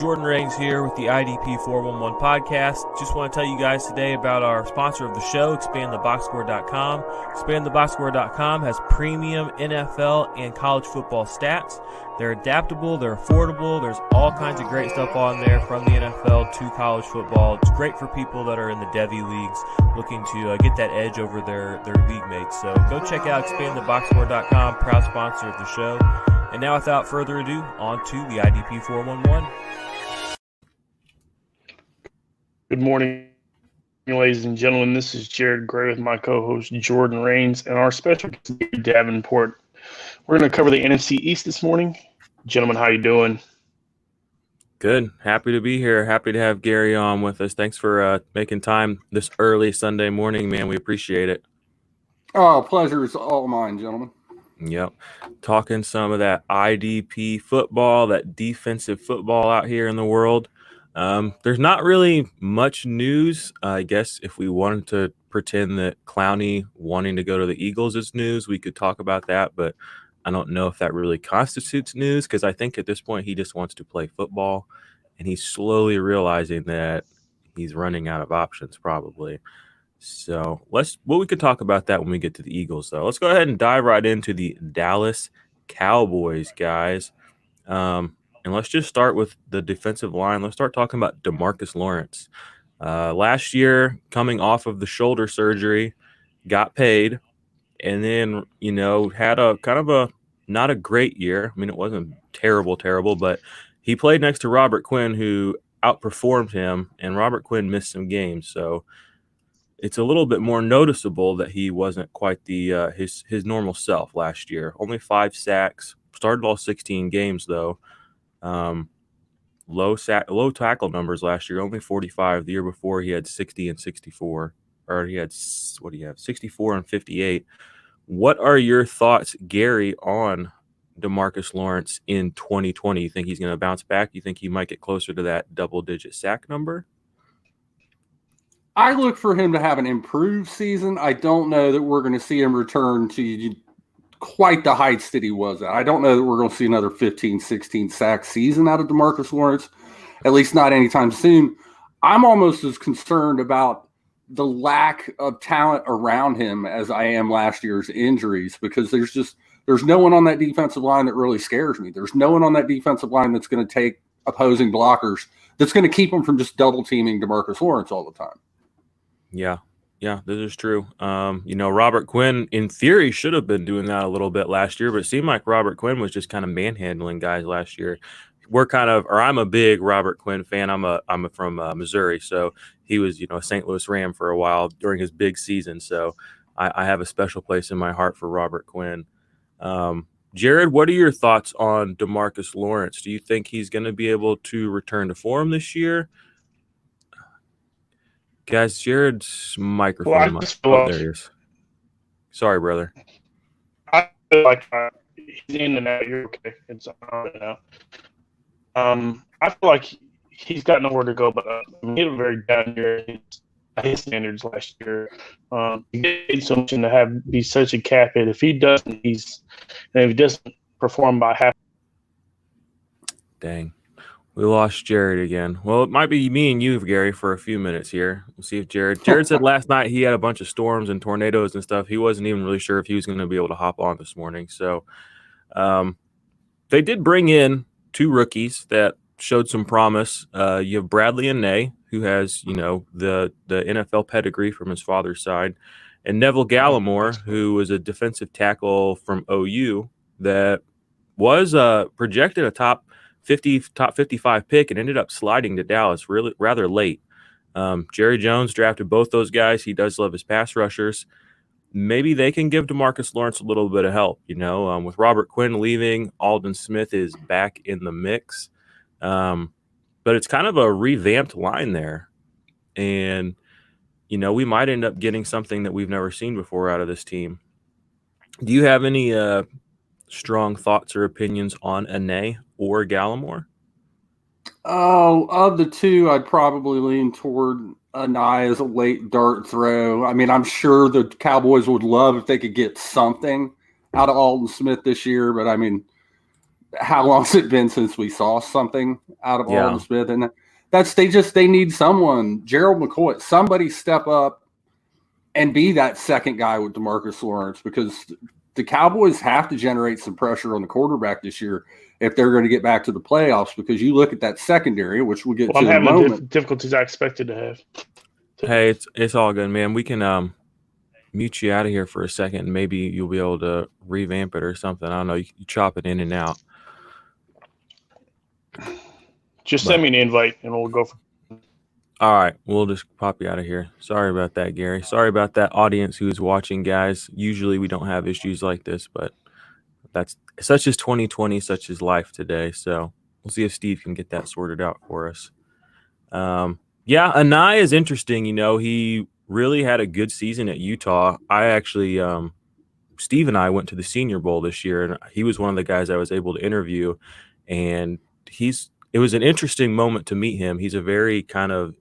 Jordan Raines here with the IDP 411 podcast. Just want to tell you guys today about our sponsor of the show, expandtheboxscore.com. Expandtheboxscore.com has premium NFL and college football stats. They're adaptable, they're affordable, there's all kinds of great stuff on there from the NFL to college football. It's great for people that are in the Devy leagues looking to get that edge over their league mates. So go check out expandtheboxscore.com, proud sponsor of the show. And now without further ado, on to the IDP 411. Good morning, ladies and gentlemen. This is Jared Gray with my co-host Jordan Raines and our special guest Gary Davenport. We're going to cover the NFC East this morning. Gentlemen, how you doing? Good. Happy to be here. Happy to have Gary on with us. Thanks for making time this early Sunday morning, man. We appreciate it. Oh, pleasure is all mine, gentlemen. Yep. Talking some of that IDP football, that defensive football out here in the world. There's not really much news. I guess if we wanted to pretend that Clowney wanting to go to the Eagles is news, we could talk about that. But I don't know if that really constitutes news because I think at this point he just wants to play football. And he's slowly realizing that he's running out of options probably. So we could talk about that when we get to the Eagles, though. Let's go ahead and dive right into the Dallas Cowboys, guys. And let's just start with the defensive line. Let's start talking about Demarcus Lawrence. Last year, coming off of the shoulder surgery, got paid, and then, had a kind of a not a great year. I mean, it wasn't terrible, but he played next to Robert Quinn, who outperformed him, and Robert Quinn missed some games. So it's a little bit more noticeable that he wasn't quite the his normal self last year. Only 5 sacks. Started all 16 games, though. Low tackle numbers last year, only 45. The year before he had 60 and 64, or he had 64 and 58. What are your thoughts, Gary, on Demarcus Lawrence in 2020? You think he's going to bounce back? You think he might get closer to that double-digit sack number? I look for him to have an improved season. I don't know that we're going to see him return to quite the heights that he was at. I don't know that we're going to see another 15, 16 sack season out of Demarcus Lawrence, at least not anytime soon. I'm almost as concerned about the lack of talent around him as I am last year's injuries, because there's no one on that defensive line that really scares me. There's no one on that defensive line that's going to take opposing blockers, that's going to keep them from just double teaming Demarcus Lawrence all the time. Yeah, this is true. Robert Quinn, in theory, should have been doing that a little bit last year, but it seemed like Robert Quinn was just kind of manhandling guys last year. I'm a big Robert Quinn fan. I'm from Missouri, so he was, a St. Louis Ram for a while during his big season. So I have a special place in my heart for Robert Quinn. Jared, what are your thoughts on Demarcus Lawrence? Do you think he's going to be able to return to form this year? Guys, Jared's microphone. There he is. Sorry, brother. I feel like he's in and out. You're okay. It's on now. I feel like he's got nowhere to go but up. He had a very down year his standards last year. He did so much to be such a cap hit. If he doesn't, if he doesn't perform by half. Dang. We lost Jared again. Well, it might be me and you, Gary, for a few minutes here. We'll see if Jared said last night he had a bunch of storms and tornadoes and stuff. He wasn't even really sure if he was going to be able to hop on this morning. So they did bring in 2 rookies that showed some promise. You have Bradley Anae, who has, the NFL pedigree from his father's side, and Neville Gallimore, who was a defensive tackle from OU that was projected a top 55 pick and ended up sliding to Dallas really rather late. Jerry Jones drafted both those guys. He does love his pass rushers. Maybe they can give Demarcus Lawrence a little bit of help. With Robert Quinn leaving, Aldon Smith is back in the mix. But it's kind of a revamped line there. And, we might end up getting something that we've never seen before out of this team. Do you have any strong thoughts or opinions on Anae or Gallimore? Oh, of the 2, I'd probably lean toward Anae as a late dart throw. I mean, I'm sure the Cowboys would love if they could get something out of Aldon Smith this year, but I mean, how long's it been since we saw something out of Yeah. Aldon Smith? And they need someone, Gerald McCoy, somebody step up and be that second guy with Demarcus Lawrence, because the Cowboys have to generate some pressure on the quarterback this year if they're going to get back to the playoffs, because you look at that secondary, which we'll get to I'm in a having moment. difficulties I expected to have. Hey, it's all good, man. We can mute you out of here for a second, and maybe you'll be able to revamp it or something. I don't know. You chop it in and out. Just send me an invite, and we'll go. All right, we'll just pop you out of here. Sorry about that, Gary. Sorry about that, audience who's watching, guys. Usually we don't have issues like this, but that's such as 2020, such as life today. So we'll see if Steve can get that sorted out for us. Yeah, Anai is interesting. He really had a good season at Utah. I actually, Steve and I went to the Senior Bowl this year, and he was one of the guys I was able to interview. And it was an interesting moment to meet him. He's a very kind of,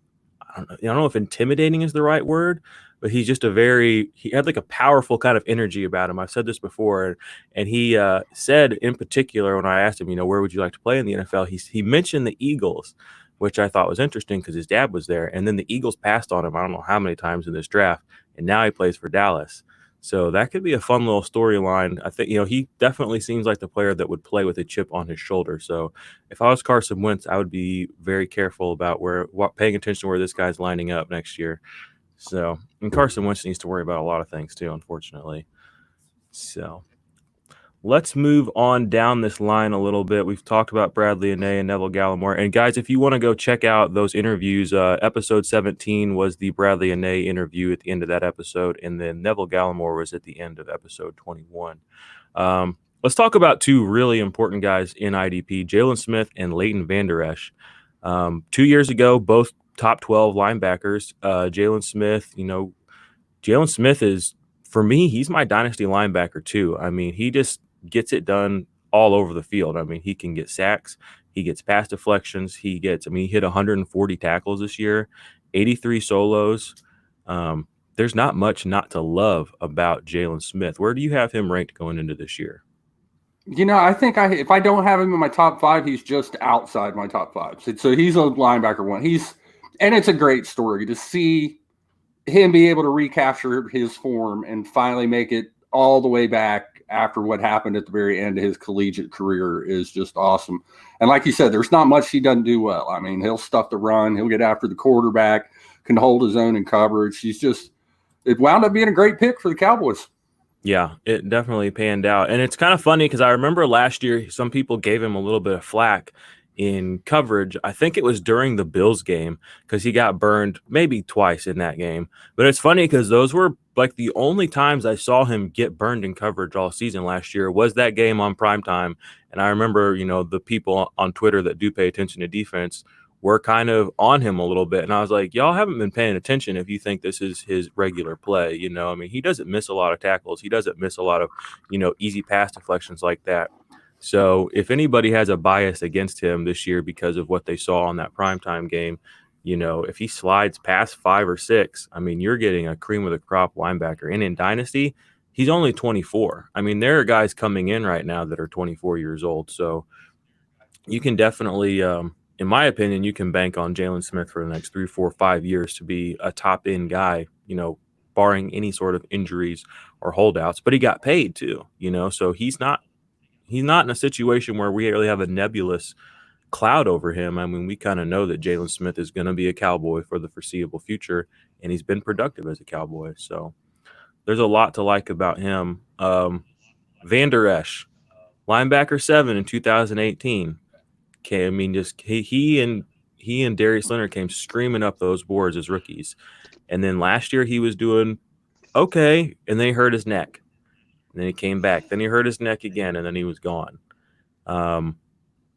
I don't know if intimidating is the right word, but he's just he had like a powerful kind of energy about him. I've said this before, and he said in particular, when I asked him, where would you like to play in the NFL? He mentioned the Eagles, which I thought was interesting because his dad was there. And then the Eagles passed on him, I don't know how many times in this draft, and now he plays for Dallas. So that could be a fun little storyline. I think, he definitely seems like the player that would play with a chip on his shoulder. So if I was Carson Wentz, I would be very careful about paying attention to where this guy's lining up next year. So, and Carson Wentz needs to worry about a lot of things too, unfortunately. So let's move on down this line a little bit. We've talked about Bradlee Anae and Neville Gallimore. And guys, if you want to go check out those interviews, episode 17 was the Bradlee Anae interview at the end of that episode. And then Neville Gallimore was at the end of episode 21. Let's talk about two really important guys in IDP, Jalen Smith and Leighton Vander Esh. 2 years ago, both top 12 linebackers. Jalen Smith is, for me, he's my dynasty linebacker too. I mean, he just gets it done all over the field. I mean, he can get sacks, he gets pass deflections, he hit 140 tackles this year, 83 solos. There's not much not to love about Jalen Smith. Where do you have him ranked going into this year? I think if I don't have him in my top 5, he's just outside my top 5. So he's a linebacker one. And it's a great story to see him be able to recapture his form and finally make it all the way back after what happened at the very end of his collegiate career is just awesome. And like you said, there's not much he doesn't do well. I mean, he'll stuff the run, he'll get after the quarterback, can hold his own in coverage. It wound up being a great pick for the Cowboys. Yeah, it definitely panned out. And it's kind of funny because I remember last year, some people gave him a little bit of flack in coverage. I think it was during the Bills game because he got burned maybe twice in that game. But it's funny because those were like the only times I saw him get burned in coverage all season last year was that game on primetime. And I remember, the people on Twitter that do pay attention to defense were kind of on him a little bit. And I was like, y'all haven't been paying attention if you think this is his regular play. I mean, he doesn't miss a lot of tackles. He doesn't miss a lot of, easy pass deflections like that. So if anybody has a bias against him this year because of what they saw on that primetime game, if he slides past 5 or 6, I mean, you're getting a cream of the crop linebacker. And in Dynasty, he's only 24. I mean, there are guys coming in right now that are 24 years old. So you can definitely, in my opinion, you can bank on Jalen Smith for the next 3, 4, 5 years to be a top end guy, barring any sort of injuries or holdouts. But he got paid too, so he's not in a situation where we really have a nebulous cloud over him. I mean, we kind of know that Jalen Smith is going to be a Cowboy for the foreseeable future, and he's been productive as a Cowboy. So there's a lot to like about him. Vander Esh, linebacker 7 in 2018. Okay, I mean, just he and Darius Leonard came streaming up those boards as rookies, and then last year he was doing okay, and then he hurt his neck. And then he came back. Then he hurt his neck again, and then he was gone.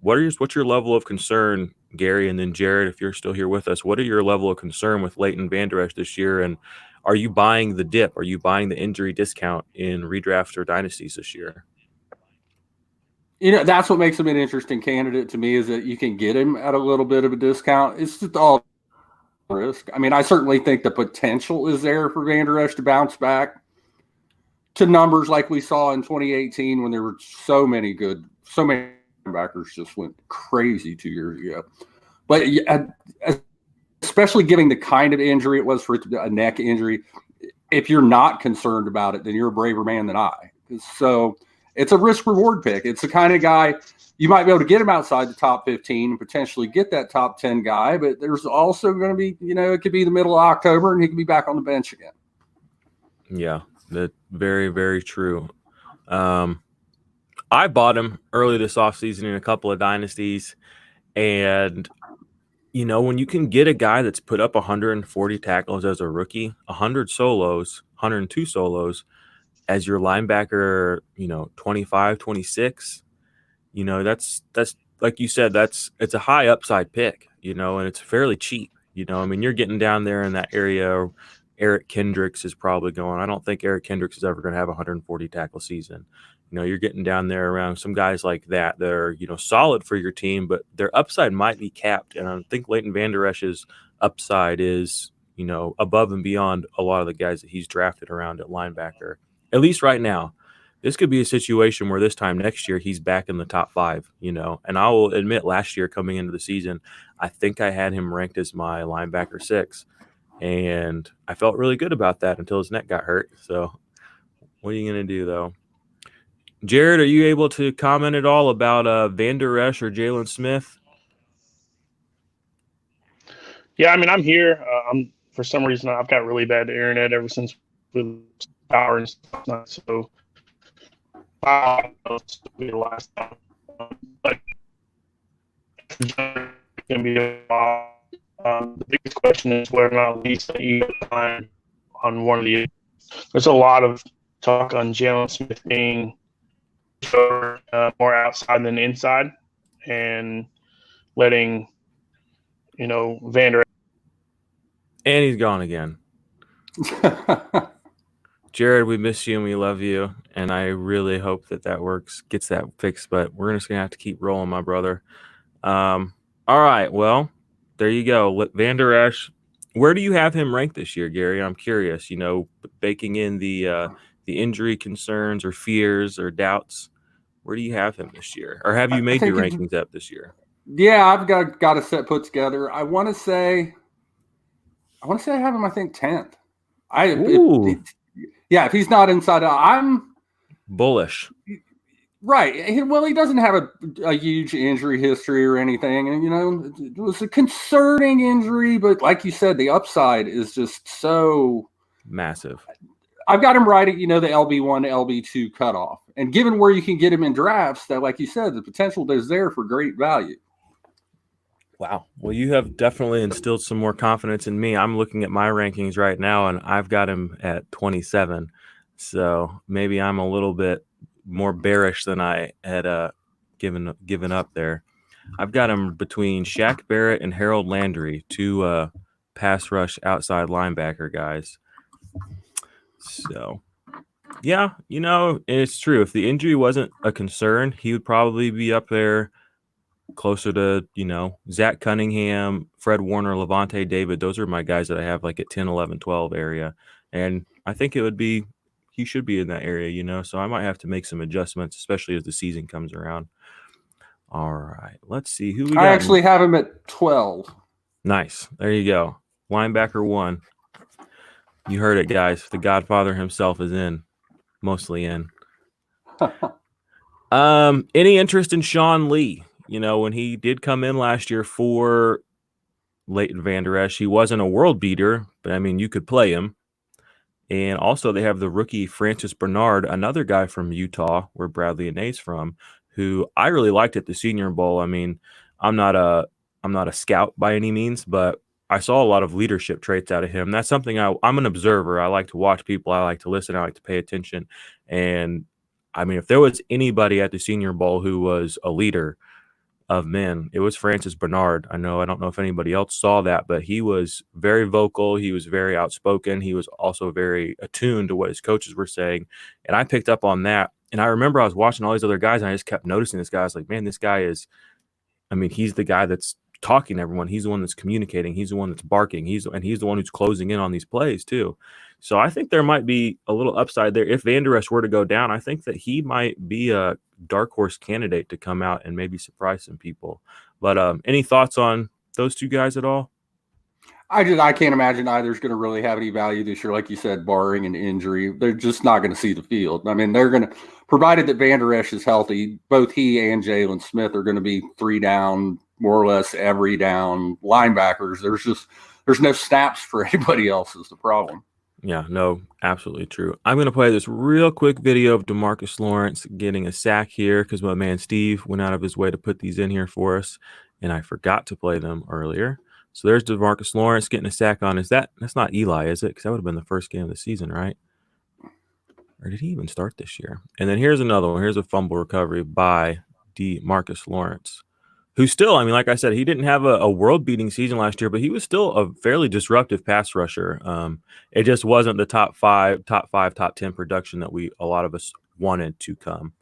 What's your level of concern, Gary, and then Jared, if you're still here with us, what are your level of concern with Leighton Vander Esh this year? And are you buying the dip? Are you buying the injury discount in redrafts or dynasties this year? That's what makes him an interesting candidate to me is that you can get him at a little bit of a discount. It's just all risk. I mean, I certainly think the potential is there for Vander Esh to bounce back to numbers like we saw in 2018 when there were so many linebackers just went crazy 2 years ago. But especially given the kind of injury it was for a neck injury, if you're not concerned about it, then you're a braver man than I. So it's a risk-reward pick. It's the kind of guy you might be able to get him outside the top 15 and potentially get that top 10 guy, but there's also going to be, it could be the middle of October and he could be back on the bench again. Yeah, that's very, very true. I bought him early this offseason in a couple of dynasties, and when you can get a guy that's put up 140 tackles as a rookie, 100 solos, 102 solos as your linebacker, 25, 26, that's like you said, it's a high upside pick, and it's fairly cheap. You're getting down there in that area. Eric Kendricks is probably going. I don't think Eric Kendricks is ever going to have a 140 tackle season. You're getting down there around some guys like that are, solid for your team, but their upside might be capped. And I think Leighton Vander Esch's upside is, above and beyond a lot of the guys that he's drafted around at linebacker, at least right now. This could be a situation where this time next year he's back in the top 5, and I will admit last year coming into the season, I think I had him ranked as my linebacker 6, and I felt really good about that until his neck got hurt. So what are you going to do, though? Jared, are you able to comment at all about Vander Esch or Jalen Smith? Yeah, I'm here. For some reason, I've got really bad internet ever since with power and stuff. So it's be the last time. But it's going to be a while. The biggest question is whether or not Lisa you time on one of the. There's a lot of talk on Jalen Smith being more outside than inside, and letting Vander. And he's gone again. Jared, we miss you and we love you, and I really hope that works, gets that fixed. But we're just gonna have to keep rolling, my brother. All right, well, there you go. Vander Esch. Where do you have him ranked this year, Gary? I'm curious. Baking in the injury concerns or fears or doubts. Where do you have him this year? Or have you made your rankings up this year? Yeah, I've got a set put together. I want to say I have him, I think, 10th. If he's not inside, I'm bullish. Right. Well, he doesn't have a huge injury history or anything. And, it was a concerning injury, but like you said, the upside is just so massive. I've got him right at, the LB1 to LB2 cutoff. And given where you can get him in drafts, that, like you said, the potential is there for great value. Wow. Well, you have definitely instilled some more confidence in me. I'm looking at my rankings right now, and I've got him at 27. So maybe I'm a little bit more bearish than I had given up there. I've got him between Shaq Barrett and Harold Landry, 2 pass rush outside linebacker guys. So, yeah, it's true. If the injury wasn't a concern, he would probably be up there closer to, Zach Cunningham, Fred Warner, Levante David. Those are my guys that I have like at 10, 11, 12 area. And I think he should be in that area, so I might have to make some adjustments, especially as the season comes around. All right, let's see who we got. I actually have him at 12. Nice. There you go. Linebacker 1. You heard it, guys. The Godfather himself is mostly in. Any interest in Sean Lee? When he did come in last year for Leighton Vander Esch, he wasn't a world beater, but you could play him. And also they have the rookie Francis Bernard, another guy from Utah, where Bradley Anae's from, who I really liked at the Senior Bowl. I'm not a scout by any means, but I saw a lot of leadership traits out of him. That's something I'm an observer. I like to watch people. I like to listen. I like to pay attention. And if there was anybody at the Senior Bowl who was a leader of men, it was Francis Bernard. I don't know if anybody else saw that, but he was very vocal. He was very outspoken. He was also very attuned to what his coaches were saying. And I picked up on that. And I remember I was watching all these other guys, and I just kept noticing this guy. I was like, man, this guy is, he's the guy that's talking to everyone. He's the one that's communicating. He's the one that's barking. He's the one who's closing in on these plays too. So I think there might be a little upside there. If Vander Esh were to go down, I think that he might be a dark horse candidate to come out and maybe surprise some people. But any thoughts on those two guys at all? I can't imagine either's going to really have any value this year. Like you said, barring an injury, they're just not going to see the field. I mean, they're going to, provided that Vander Esh is healthy, both he and Jalen Smith are going to be 3 down, more or less every down linebackers. There's no snaps for anybody else is the problem. Yeah, no, absolutely true. I'm going to play this real quick video of Demarcus Lawrence getting a sack here because my man Steve went out of his way to put these in here for us, and I forgot to play them earlier. So there's Demarcus Lawrence getting a sack on. That's not Eli, is it? Because that would have been the first game of the season, right? Or did he even start this year? And then here's another one. Here's a fumble recovery by Demarcus Lawrence, who still, I mean, like I said, he didn't have a world-beating season last year, but he was still a fairly disruptive pass rusher. It just wasn't the top 5, top 10 production that a lot of us wanted to come.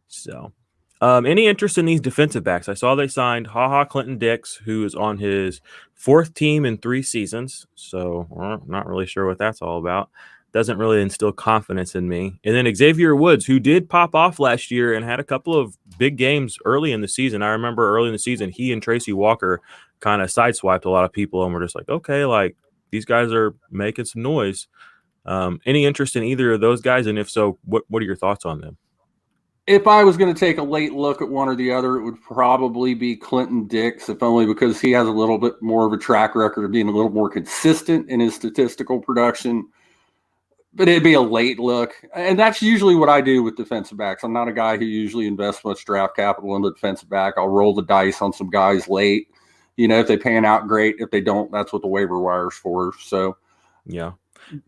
So any interest in these defensive backs? I saw they signed Clinton Dix, who is on his 4th team in 3 seasons. So I'm not really sure what that's all about. Doesn't really instill confidence in me. And then Xavier Woods, who did pop off last year and had a couple of big games early in the season. I remember early in the season, he and Tracy Walker kind of sideswiped a lot of people, and we're just like, okay, like these guys are making some noise. Any interest in either of those guys? And if so, what are your thoughts on them? If I was going to take a late look at one or the other, it would probably be Clinton Dix, if only because he has a little bit more of a track record of being a little more consistent in his statistical production. But it'd be a late look. And that's usually what I do with defensive backs. I'm not a guy who usually invests much draft capital in the defensive back. I'll roll the dice on some guys late. You know, if they pan out, great. If they don't, that's what the waiver wire's for. So, yeah.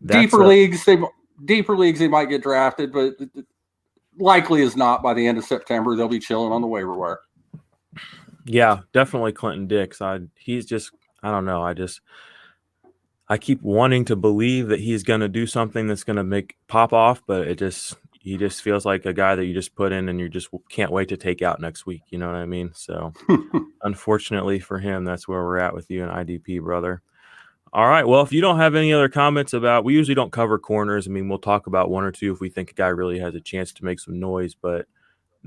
Deeper leagues, they might get drafted, but likely is not by the end of September. They'll be chilling on the waiver wire. Yeah, definitely Clinton Dix. He's just, I don't know. I keep wanting to believe that he's going to do something that's going to make pop off, but he just feels like a guy that you just put in and you just can't wait to take out next week. You know what I mean? So unfortunately for him, that's where we're at with you and IDP, brother. All right. Well, if you don't have any other comments we usually don't cover corners. I mean, we'll talk about one or two if we think a guy really has a chance to make some noise, but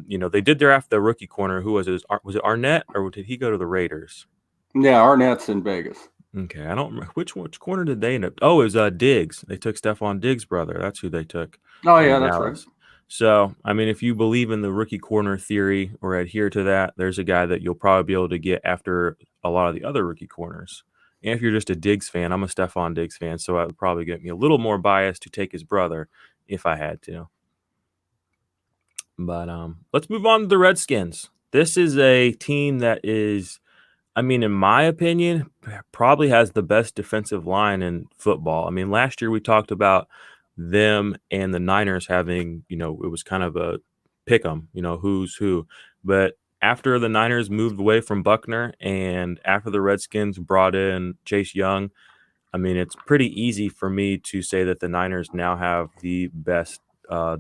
you know, they did draft the rookie corner. Who was it? Was it Arnett or did he go to the Raiders? Yeah. Arnett's in Vegas. Okay, I don't remember which corner did they end up. Oh, it was Diggs. They took Stephon Diggs' brother. That's who they took. Oh yeah, that's right. So, I mean, if you believe in the rookie corner theory or adhere to that, there's a guy that you'll probably be able to get after a lot of the other rookie corners. And if you're just a Diggs fan, I'm a Stephon Diggs fan, so that would probably get me a little more biased to take his brother if I had to. But let's move on to the Redskins. This is a team that is, I mean, in my opinion, probably has the best defensive line in football. I mean, last year we talked about them and the Niners having, you know, it was kind of a pick 'em, you know, who's who. But after the Niners moved away from Buckner and after the Redskins brought in Chase Young, I mean, it's pretty easy for me to say that the Niners now have the best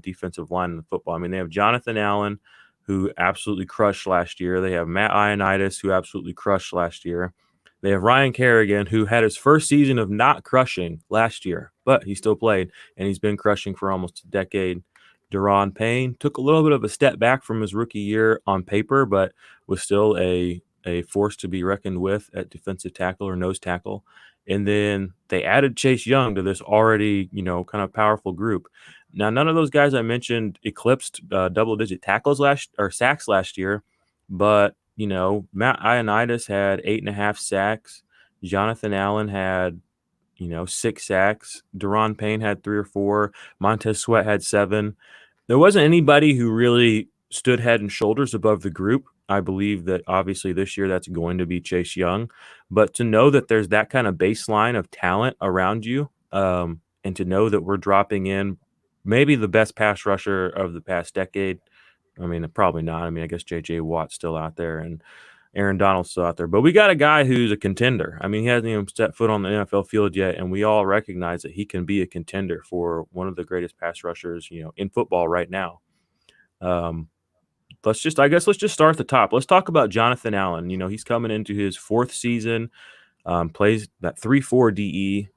defensive line in the football. I mean, they have Jonathan Allen, who absolutely crushed last year. They have Matt Ioannidis, who absolutely crushed last year. They have Ryan Kerrigan, who had his first season of not crushing last year, but he still played, and he's been crushing for almost a decade. Deron Payne took a little bit of a step back from his rookie year on paper, but was still a force to be reckoned with at defensive tackle or nose tackle. And then they added Chase Young to this already, you know, kind of powerful group. Now, none of those guys I mentioned eclipsed double-digit sacks last year, but, you know, Matt Ioannidis had 8.5 sacks. Jonathan Allen had, 6 sacks. Deron Payne had 3 or 4. Montez Sweat had 7. There wasn't anybody who really stood head and shoulders above the group. I believe that obviously this year that's going to be Chase Young, but to know that there's that kind of baseline of talent around you, and to know that we're dropping in maybe the best pass rusher of the past decade. I mean, probably not. I mean, I guess J.J. Watt's still out there and Aaron Donald's still out there, but we got a guy who's a contender. I mean, he hasn't even set foot on the NFL field yet, and we all recognize that he can be a contender for one of the greatest pass rushers, in football right now. let's just start at the top. Let's talk about Jonathan Allen. He's coming into his fourth season, plays that 3-4 DE,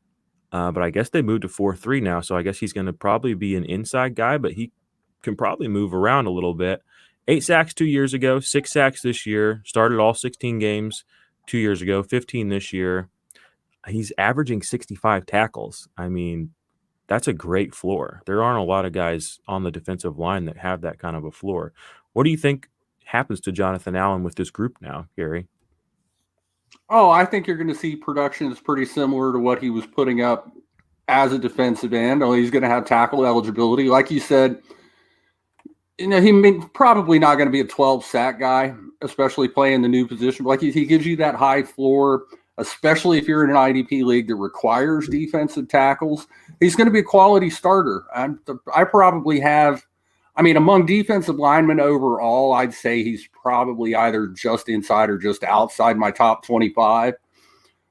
but I guess they moved to 4-3 now, so I guess he's going to probably be an inside guy, but he can probably move around a little bit. 8 sacks 2 years ago, 6 sacks this year, started all 16 games 2 years ago, 15 this year. He's averaging 65 tackles. I mean, that's a great floor. There aren't a lot of guys on the defensive line that have that kind of a floor. What do you think happens to Jonathan Allen with this group now, Gary? Oh, I think you're going to see production that's pretty similar to what he was putting up as a defensive end. Only he's going to have tackle eligibility. Like you said, he's probably not going to be a 12-sack guy, especially playing the new position. Like he gives you that high floor, especially if you're in an IDP league that requires defensive tackles. He's going to be a quality starter. I probably have, among defensive linemen overall, I'd say he's probably either just inside or just outside my top 25.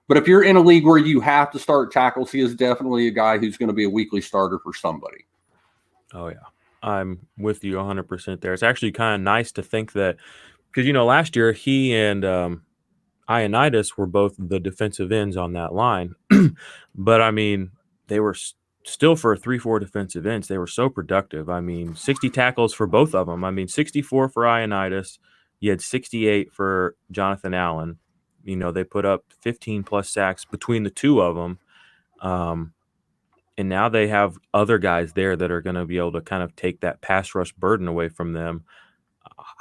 But if you're in a league where you have to start tackles, he is definitely a guy who's going to be a weekly starter for somebody. Oh, yeah. I'm with you 100% there. It's actually kind of nice to think that, because, last year he and Ioannidis were both the defensive ends on that line. But, they were still, for 3-4 defensive ends, they were so productive. 60 tackles for both of them. 64 for Ioannidis. You had 68 for Jonathan Allen. They put up 15-plus sacks between the two of them. And now they have other guys there that are going to be able to kind of take that pass rush burden away from them.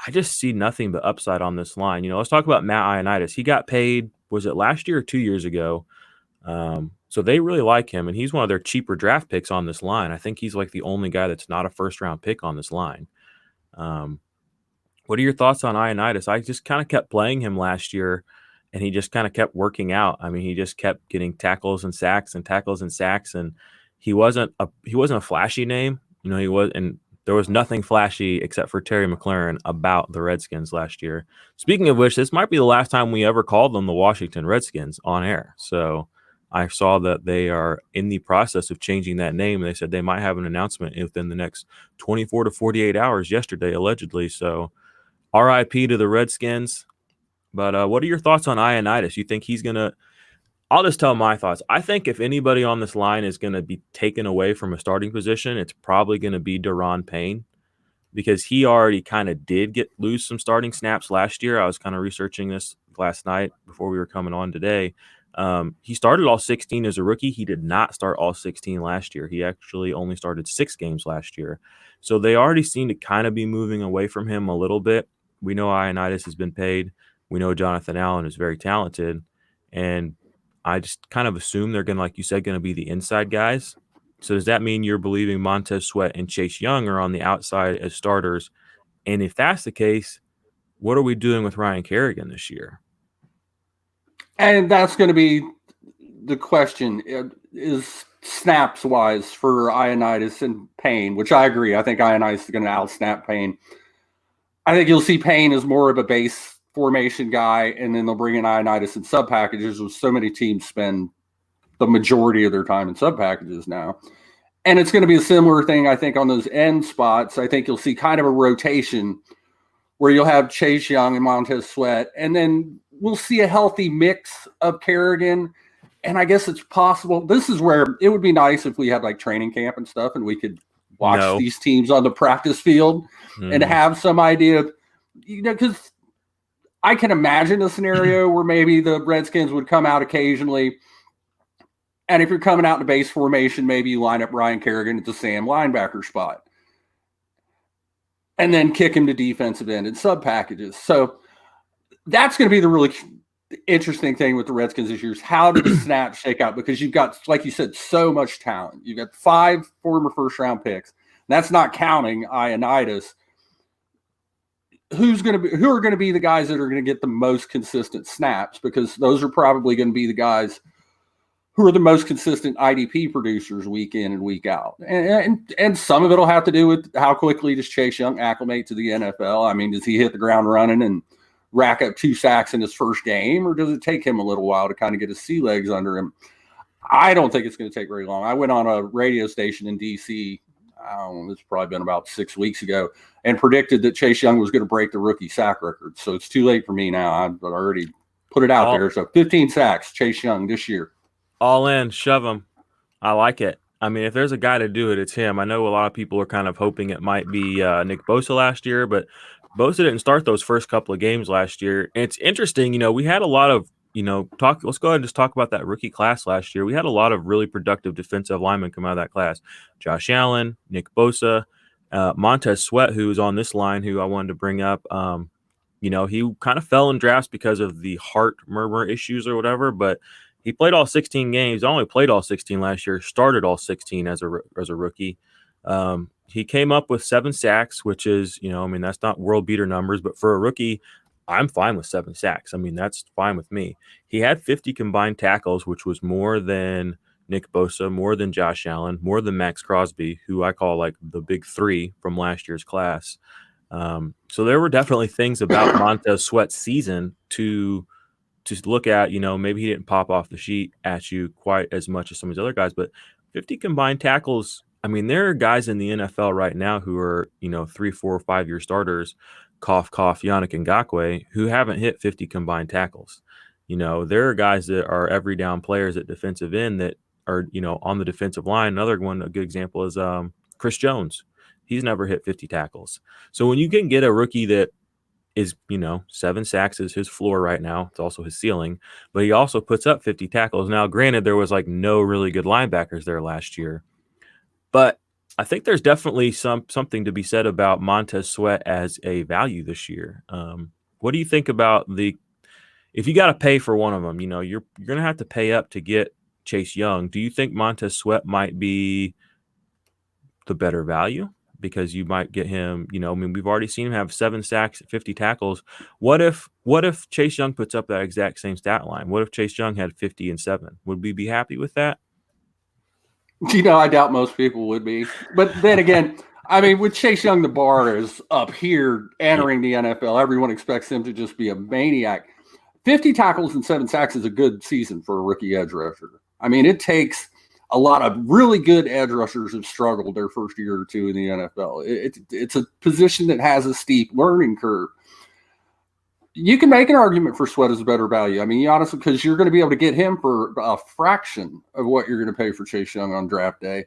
I just see nothing but upside on this line. Let's talk about Matt Ioannidis. He got paid, was it last year or 2 years ago? So they really like him, and he's one of their cheaper draft picks on this line. I think he's like the only guy that's not a first-round pick on this line. What are your thoughts on Ioannidis? I just kind of kept playing him last year, and he just kind of kept working out. He just kept getting tackles and sacks and tackles and sacks, and he wasn't a flashy name. And there was nothing flashy except for Terry McLaurin about the Redskins last year. Speaking of which, this might be the last time we ever called them the Washington Redskins on air. So I saw that they are in the process of changing that name. They said they might have an announcement within the next 24 to 48 hours yesterday, allegedly. So RIP to the Redskins. But what are your thoughts on Ioannidis? You think he's going to – I'll just tell my thoughts. I think if anybody on this line is going to be taken away from a starting position, it's probably going to be Daron Payne, because he already kind of did lose some starting snaps last year. I was kind of researching this last night before we were coming on today. He started all 16 as a rookie. He did not start all 16 last year. He actually only started 6 games last year. So they already seem to kind of be moving away from him a little bit. We know Ioannidis has been paid. We know Jonathan Allen is very talented. And I just kind of assume they're going to, like you said, going to be the inside guys. So does that mean you're believing Montez Sweat and Chase Young are on the outside as starters? And if that's the case, what are we doing with Ryan Kerrigan this year? And that's going to be the question, is snaps-wise for Ioannidis and Payne, which I agree. I think Ioannidis is going to out-snap Payne. I think you'll see Payne as more of a base formation guy, and then they'll bring in Ioannidis in sub packages, with so many teams spend the majority of their time in sub packages now. And it's going to be a similar thing, I think, on those end spots. I think you'll see kind of a rotation where you'll have Chase Young and Montez Sweat, and then we'll see a healthy mix of Kerrigan. And I guess it's possible. This is where it would be nice if we had like training camp and stuff, and we could watch these teams on the practice field and have some idea of, because I can imagine a scenario where maybe the Redskins would come out occasionally, and if you're coming out in a base formation, maybe you line up Ryan Kerrigan at the Sam linebacker spot and then kick him to defensive end in sub packages. So that's going to be the really interesting thing with the Redskins this year, is how do the snaps shake out? Because you've got, like you said, so much talent. You've got 5 former first-round picks. That's not counting Ioannidis. Who are going to be the guys that are going to get the most consistent snaps? Because those are probably going to be the guys who are the most consistent IDP producers week in and week out. And some of it will have to do with how quickly does Chase Young acclimate to the NFL. Does he hit the ground running and rack up 2 sacks in his first game, or does it take him a little while to kind of get his sea legs under him? I don't think it's going to take very long. I went on a radio station in D.C., I don't know, it's probably been about 6 weeks ago, and predicted that Chase Young was going to break the rookie sack record. So it's too late for me now. I've already put it out there. So 15 sacks, Chase Young this year. All in, shove him. I like it. I mean, if there's a guy to do it, it's him. I know a lot of people are kind of hoping it might be Nick Bosa last year, but Bosa didn't start those first couple of games last year. And it's interesting, we had a lot of, let's go ahead and just talk about that rookie class last year. We had a lot of really productive defensive linemen come out of that class. Josh Allen, Nick Bosa, Montez Sweat, who was on this line, who I wanted to bring up. He kind of fell in drafts because of the heart murmur issues or whatever, but he played all 16 games. Only played all 16 last year. Started all 16 as a rookie. He came up with 7 sacks, which is, that's not world beater numbers, but for a rookie, I'm fine with 7 sacks. I mean, that's fine with me. He had 50 combined tackles, which was more than Nick Bosa, more than Josh Allen, more than Max Crosby, who I call like the big 3 from last year's class. So there were definitely things about Montez Sweat's season to look at. Maybe he didn't pop off the sheet at you quite as much as some of these other guys, but 50 combined tackles. I mean, there are guys in the NFL right now who are, 3, 4, 5-year starters, cough, Yannick Ngakoue, who haven't hit 50 combined tackles. There are guys that are every down players at defensive end that are, on the defensive line. Another one, a good example is Chris Jones. He's never hit 50 tackles. So when you can get a rookie that is, 7 sacks is his floor right now. It's also his ceiling, but he also puts up 50 tackles. Now, granted, there was like no really good linebackers there last year, but I think there's definitely something to be said about Montez Sweat as a value this year. What do you think about if you got to pay for one of them, you're going to have to pay up to get Chase Young. Do you think Montez Sweat might be the better value? Because you might get him, we've already seen him have 7 sacks, 50 tackles. What if Chase Young puts up that exact same stat line? What if Chase Young had 50 and 7? Would we be happy with that? I doubt most people would be. But then again, I mean, with Chase Young, the bar is up here entering the NFL. Everyone expects him to just be a maniac. 50 tackles and 7 sacks is a good season for a rookie edge rusher. I mean, it takes a lot of really good edge rushers have struggled their first year or two in the NFL. It's a position that has a steep learning curve. You can make an argument for Sweat as a better value. I mean, honestly, because you're going to be able to get him for a fraction of what you're going to pay for Chase Young on draft day.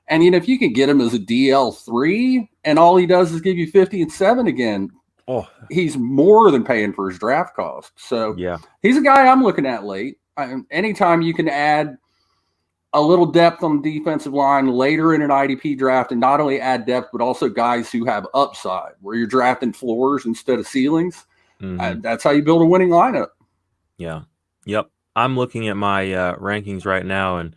And, if you can get him as a DL3 and all he does is give you 50 and 7 again, he's more than paying for his draft cost. So yeah, he's a guy I'm looking at late. Anytime you can add a little depth on the defensive line later in an IDP draft, and not only add depth, but also guys who have upside, where you're drafting floors instead of ceilings. Mm-hmm. That's how you build a winning lineup. Yeah. Yep. I'm looking at my rankings right now, and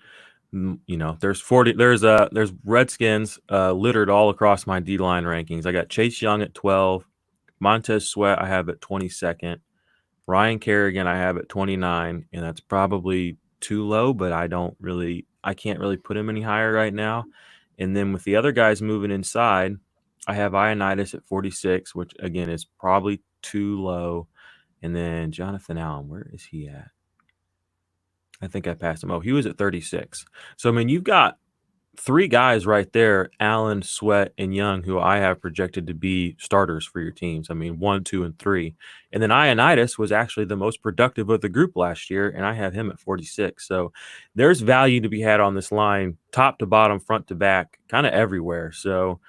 there's Redskins littered all across my D-line rankings. I got Chase Young at 12, Montez Sweat I have at 22nd, Ryan Kerrigan I have at 29, and that's probably too low, but I can't really put him any higher right now. And then with the other guys moving inside, I have Ioannidis at 46, which again is probably too low. And then Jonathan Allen, where is he at? I think I passed him. Oh, he was at 36. So, I mean, you've got 3 guys right there, Allen, Sweat, and Young, who I have projected to be starters for your teams. I mean, 1, 2, and 3. And then Ioannidis was actually the most productive of the group last year, and I have him at 46. So there's value to be had on this line, top to bottom, front to back, kind of everywhere. So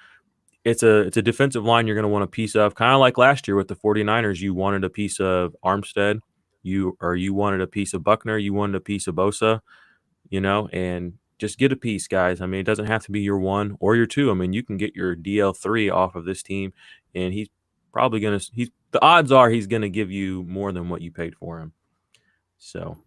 it's a defensive line you're going to want a piece of, kind of like last year with the 49ers. You wanted a piece of Armstead, you wanted a piece of Buckner, you wanted a piece of Bosa, and just get a piece, guys. I mean, it doesn't have to be your 1 or your 2. I mean, you can get your DL3 off of this team, and he's probably going to – the odds are he's going to give you more than what you paid for him. So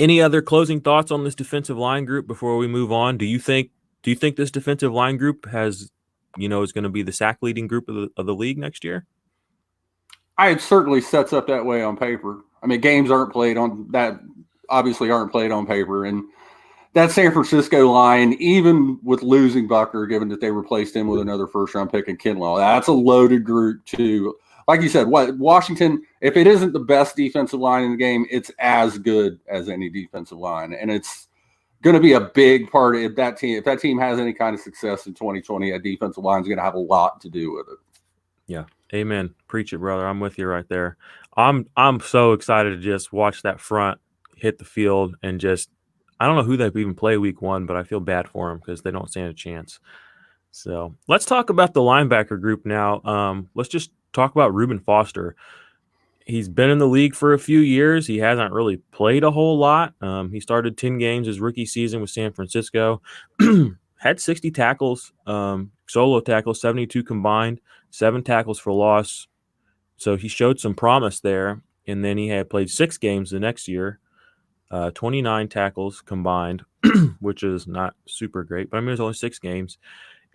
any other closing thoughts on this defensive line group before we move on? Do you think this defensive line group is going to be the sack leading group of the league next year? It certainly sets up that way on paper. I mean, games aren't played on paper, and that San Francisco line, even with losing Buckner, given that they replaced him with another first-round pick in Kinlaw, that's a loaded group too. Like you said, Washington, if it isn't the best defensive line in the game, it's as good as any defensive line. And it's going to be a big part of that team. If that team has any kind of success in 2020, that defensive line is going to have a lot to do with it. Yeah. Amen. Preach it, brother. I'm with you right there. I'm so excited to just watch that front hit the field and just, I don't know who they even play week 1, but I feel bad for them because they don't stand a chance. So let's talk about the linebacker group now. Let's just talk about Reuben Foster. He's been in the league for a few years. He hasn't really played a whole lot. He started 10 games his rookie season with San Francisco. Had 60 tackles, solo tackles, 72 combined, 7 tackles for loss. So he showed some promise there. And then he had played 6 games the next year, 29 tackles combined, which is not super great. But I mean, it was only 6 games.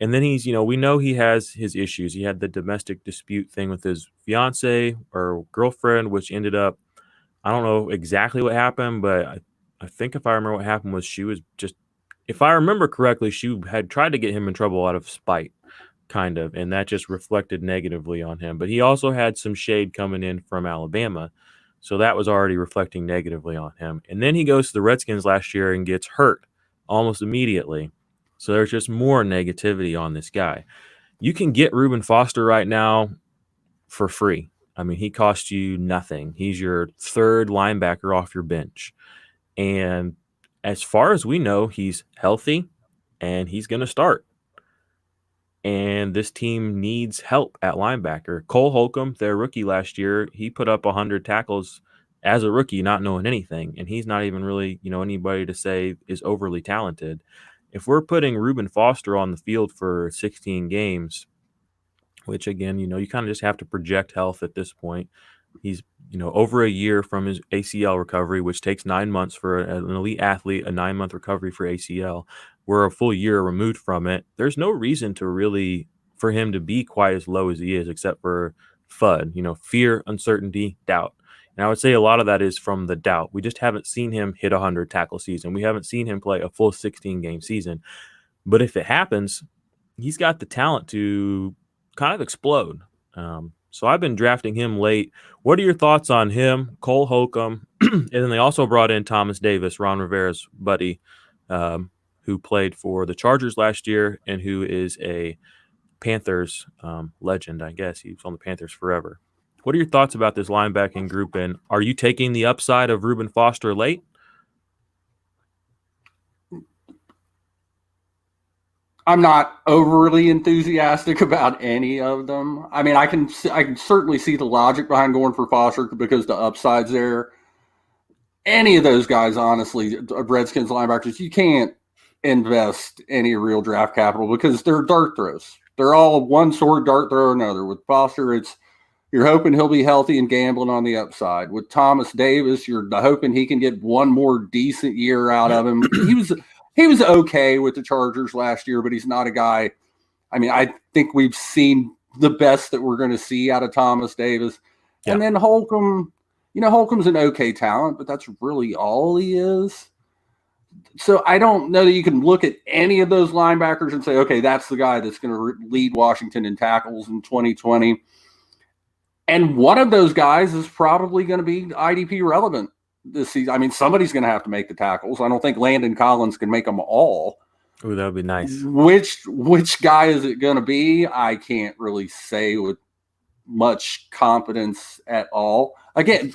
And then he's, we know he has his issues. He had the domestic dispute thing with his fiance or girlfriend, which ended up, I don't know exactly what happened, but I think if I remember what happened was she was just, if I remember correctly, she had tried to get him in trouble out of spite, kind of, and that just reflected negatively on him. But he also had some shade coming in from Alabama, so that was already reflecting negatively on him. And then he goes to the Redskins last year and gets hurt almost immediately. So there's just more negativity on this guy. You can get Reuben Foster right now for free. I mean, he costs you nothing. He's your 3rd linebacker off your bench. And as far as we know, he's healthy and he's going to start. And this team needs help at linebacker. Cole Holcomb, their rookie last year, he put up 100 tackles as a rookie, not knowing anything. And he's not even really, anybody to say is overly talented. If we're putting Reuben Foster on the field for 16 games, which again, you kind of just have to project health at this point. He's, over a year from his ACL recovery, which takes 9 months for an elite athlete, a 9-month recovery for ACL. We're a full year removed from it. There's no reason for him to be quite as low as he is, except for FUD, fear, uncertainty, doubt. And I would say a lot of that is from the doubt. We just haven't seen him hit a 100 tackle season. We haven't seen him play a full 16 game season. But if it happens, he's got the talent to kind of explode. So I've been drafting him late. What are your thoughts on him, Cole Holcomb? And then they also brought in Thomas Davis, Ron Rivera's buddy, who played for the Chargers last year and who is a Panthers legend, I guess. He was on the Panthers forever. What are your thoughts about this linebacking group, and are you taking the upside of Reuben Foster late? I'm not overly enthusiastic about any of them. I mean, I can certainly see the logic behind going for Foster because the upside's there. Any of those guys, honestly, Redskins linebackers, you can't invest any real draft capital because they're dart throws. They're all one sort dart throw or another. With Foster, you're hoping he'll be healthy and gambling on the upside. With Thomas Davis, you're hoping he can get one more decent year out of him. He was okay with the Chargers last year, but he's not a guy. I mean, I think we've seen the best that we're going to see out of Thomas Davis. Yeah. And then Holcomb, Holcomb's an okay talent, but that's really all he is. So I don't know that you can look at any of those linebackers and say, okay, that's the guy that's going to lead Washington in tackles in 2020. And one of those guys is probably going to be IDP relevant this season. I mean, somebody's going to have to make the tackles. I don't think Landon Collins can make them all. Oh, that would be nice. Which guy is it going to be? I can't really say with much confidence at all. Again,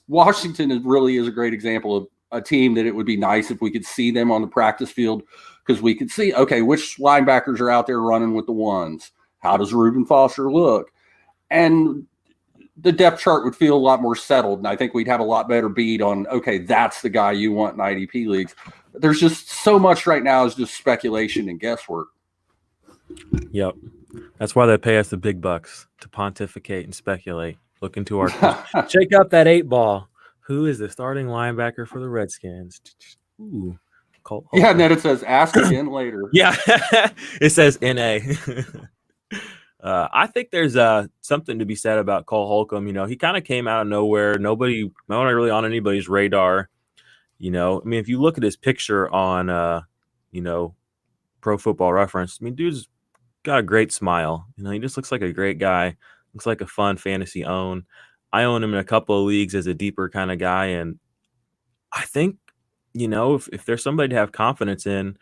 Washington really is a great example of a team that it would be nice if we could see them on the practice field because we could see, okay, which linebackers are out there running with the ones? How does Reuben Foster look? And the depth chart would feel a lot more settled, and I think we'd have a lot better beat on, okay, that's the guy you want in IDP leagues. There's just so much right now is just speculation and guesswork. Yep. That's why they pay us the big bucks to pontificate and speculate. Look into our – check out that 8-ball. Who is the starting linebacker for the Redskins? Ooh. Yeah, and then it says ask again later. Yeah, it says NA. I think there's something to be said about Cole Holcomb. He kind of came out of nowhere. Not really on anybody's radar. I mean, if you look at his picture on, Pro Football Reference, I mean, dude's got a great smile. He just looks like a great guy. Looks like a fun fantasy own. I own him in a couple of leagues as a deeper kind of guy, and I think, if there's somebody to have confidence in,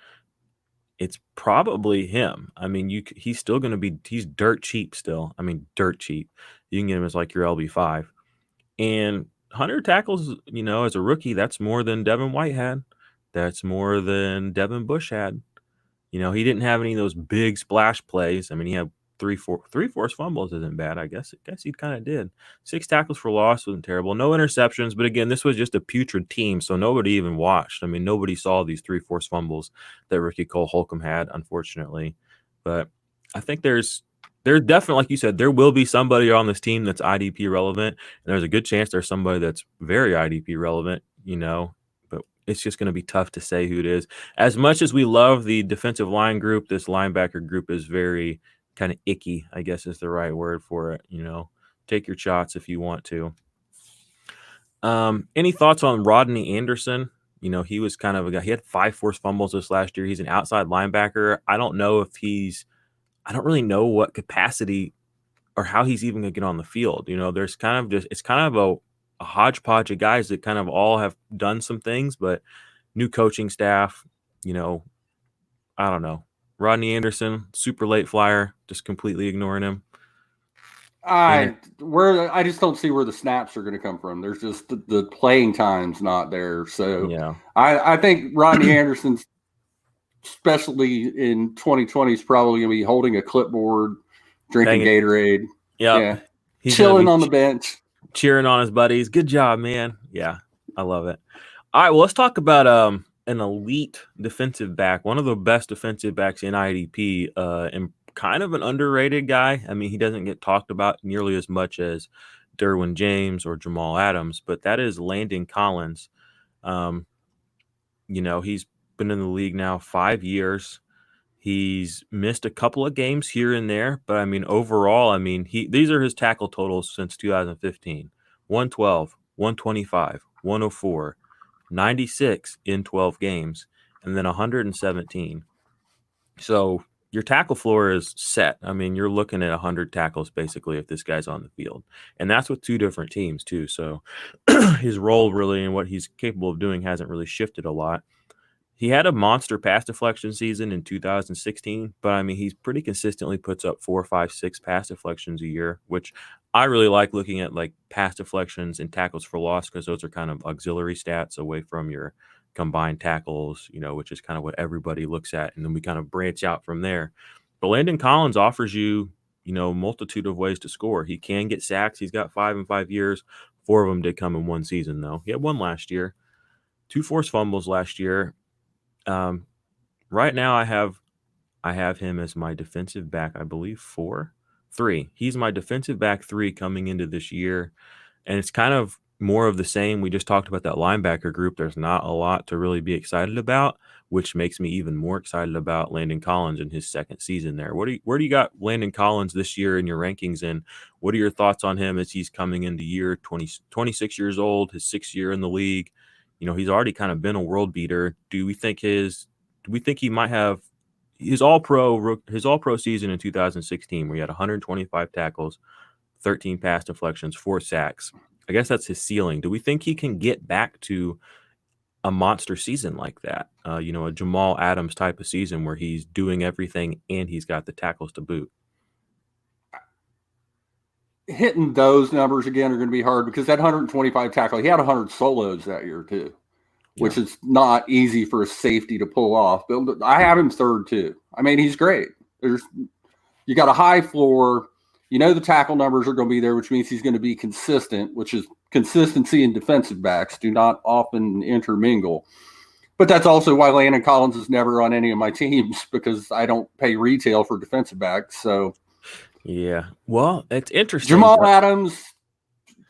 it's probably him. I mean, he's still going to be, he's dirt cheap still. I mean, dirt cheap. You can get him as like your LB5. And 100 tackles, as a rookie, that's more than Devin White had. That's more than Devin Bush had. He didn't have any of those big splash plays. I mean, he had three forced fumbles isn't bad. I guess he kind of did. 6 tackles for loss wasn't terrible. No interceptions, but again, this was just a putrid team, so nobody even watched. I mean, nobody saw these 3 forced fumbles that rookie Cole Holcomb had, unfortunately. But I think there's definitely, like you said, there will be somebody on this team that's IDP relevant, and there's a good chance there's somebody that's very IDP relevant, but it's just going to be tough to say who it is. As much as we love the defensive line group, this linebacker group is very kind of icky, I guess is the right word for it. Take your shots if you want to. Any thoughts on Rodney Anderson? He was kind of a guy. He had 5 forced fumbles this last year. He's an outside linebacker. I don't really know what capacity or how he's even going to get on the field. There's it's kind of a hodgepodge of guys that kind of all have done some things, but new coaching staff, I don't know. Rodney Anderson, super late flyer, just completely ignoring him. I just don't see where the snaps are going to come from. There's just the playing time's not there. So yeah, I think Rodney Anderson's, especially in 2020, is probably going to be holding a clipboard, drinking Gatorade. Yep. Yeah, he's chilling on the bench, cheering on his buddies. Good job, man. Yeah, I love it. All right, well, let's talk about an elite defensive back, one of the best defensive backs in IDP, and kind of an underrated guy. I mean, he doesn't get talked about nearly as much as Derwin James or Jamal Adams, but that is Landon Collins. He's been in the league now 5 years. He's missed a couple of games here and there, but I mean, overall, these are his tackle totals since 2015: 112, 125, 104, 96 in 12 games, and then 117. So your tackle floor is set. I mean, you're looking at 100 tackles basically if this guy's on the field. And that's with 2 different teams too. So his role really and what he's capable of doing hasn't really shifted a lot. He had a monster pass deflection season in 2016, but I mean, he's pretty consistently puts up 4, 5, 6 pass deflections a year, which I really like looking at, like pass deflections and tackles for loss, because those are kind of auxiliary stats away from your combined tackles, which is kind of what everybody looks at. And then we kind of branch out from there. But Landon Collins offers you, multitude of ways to score. He can get sacks. He's got 5 in 5 years. 4 of them did come in one season, though. He had 1 last year. 2 forced fumbles last year. Right now I have him as my defensive back, I believe 3. He's my defensive back 3 coming into this year. And it's kind of more of the same. We just talked about that linebacker group. There's not a lot to really be excited about, which makes me even more excited about Landon Collins in his second season there. Where do you got Landon Collins this year in your rankings, and what are your thoughts on him as he's coming into year 26 years old, his 6th year in the league? He's already kind of been a world beater. Do we think he might have his all pro season in 2016, where he had 125 tackles, 13 pass deflections, 4 sacks? I guess that's his ceiling. Do we think he can get back to a monster season like that? A Jamal Adams type of season where he's doing everything and he's got the tackles to boot. Hitting those numbers again are going to be hard, because that 125 tackle, he had 100 solos that year too, which is not easy for a safety to pull off. But I have him 3rd too. I mean, he's great. You got a high floor. The tackle numbers are going to be there, which means he's going to be consistent, which is consistency in defensive backs do not often intermingle. But that's also why Landon Collins is never on any of my teams, because I don't pay retail for defensive backs. So, yeah. Well, it's interesting. Jamal Adams,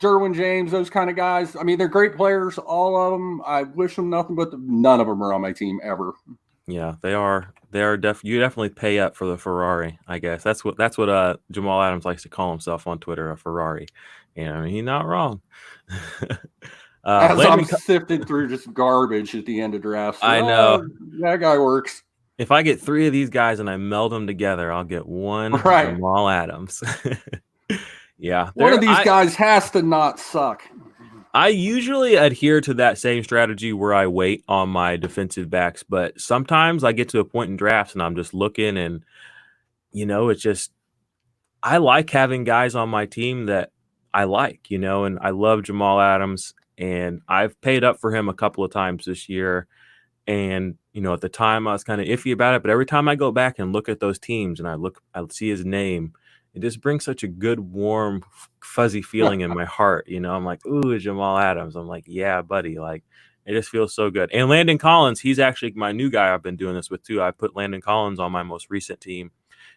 Derwin James, those kind of guys. I mean, they're great players, all of them. I wish them nothing but none of them are on my team ever. Yeah, they are. You definitely pay up for the Ferrari, I guess. That's what Jamal Adams likes to call himself on Twitter, a Ferrari. And he's not wrong. As I'm sifting through just garbage at the end of drafts. I know. That guy works. If I get 3 of these guys and I meld them together, I'll get 1 Jamal Adams. Yeah. One of these guys has to not suck. I usually adhere to that same strategy where I wait on my defensive backs, but sometimes I get to a point in drafts and I'm just looking and, it's just I like having guys on my team that I like, and I love Jamal Adams, and I've paid up for him a couple of times this year. And, at the time I was kind of iffy about it, but every time I go back and look at those teams and I see his name, it just brings such a good, warm, fuzzy feeling in my heart. I'm like, ooh, Jamal Adams. I'm like, yeah, buddy. Like, it just feels so good. And Landon Collins, he's actually my new guy I've been doing this with too. I put Landon Collins on my most recent team.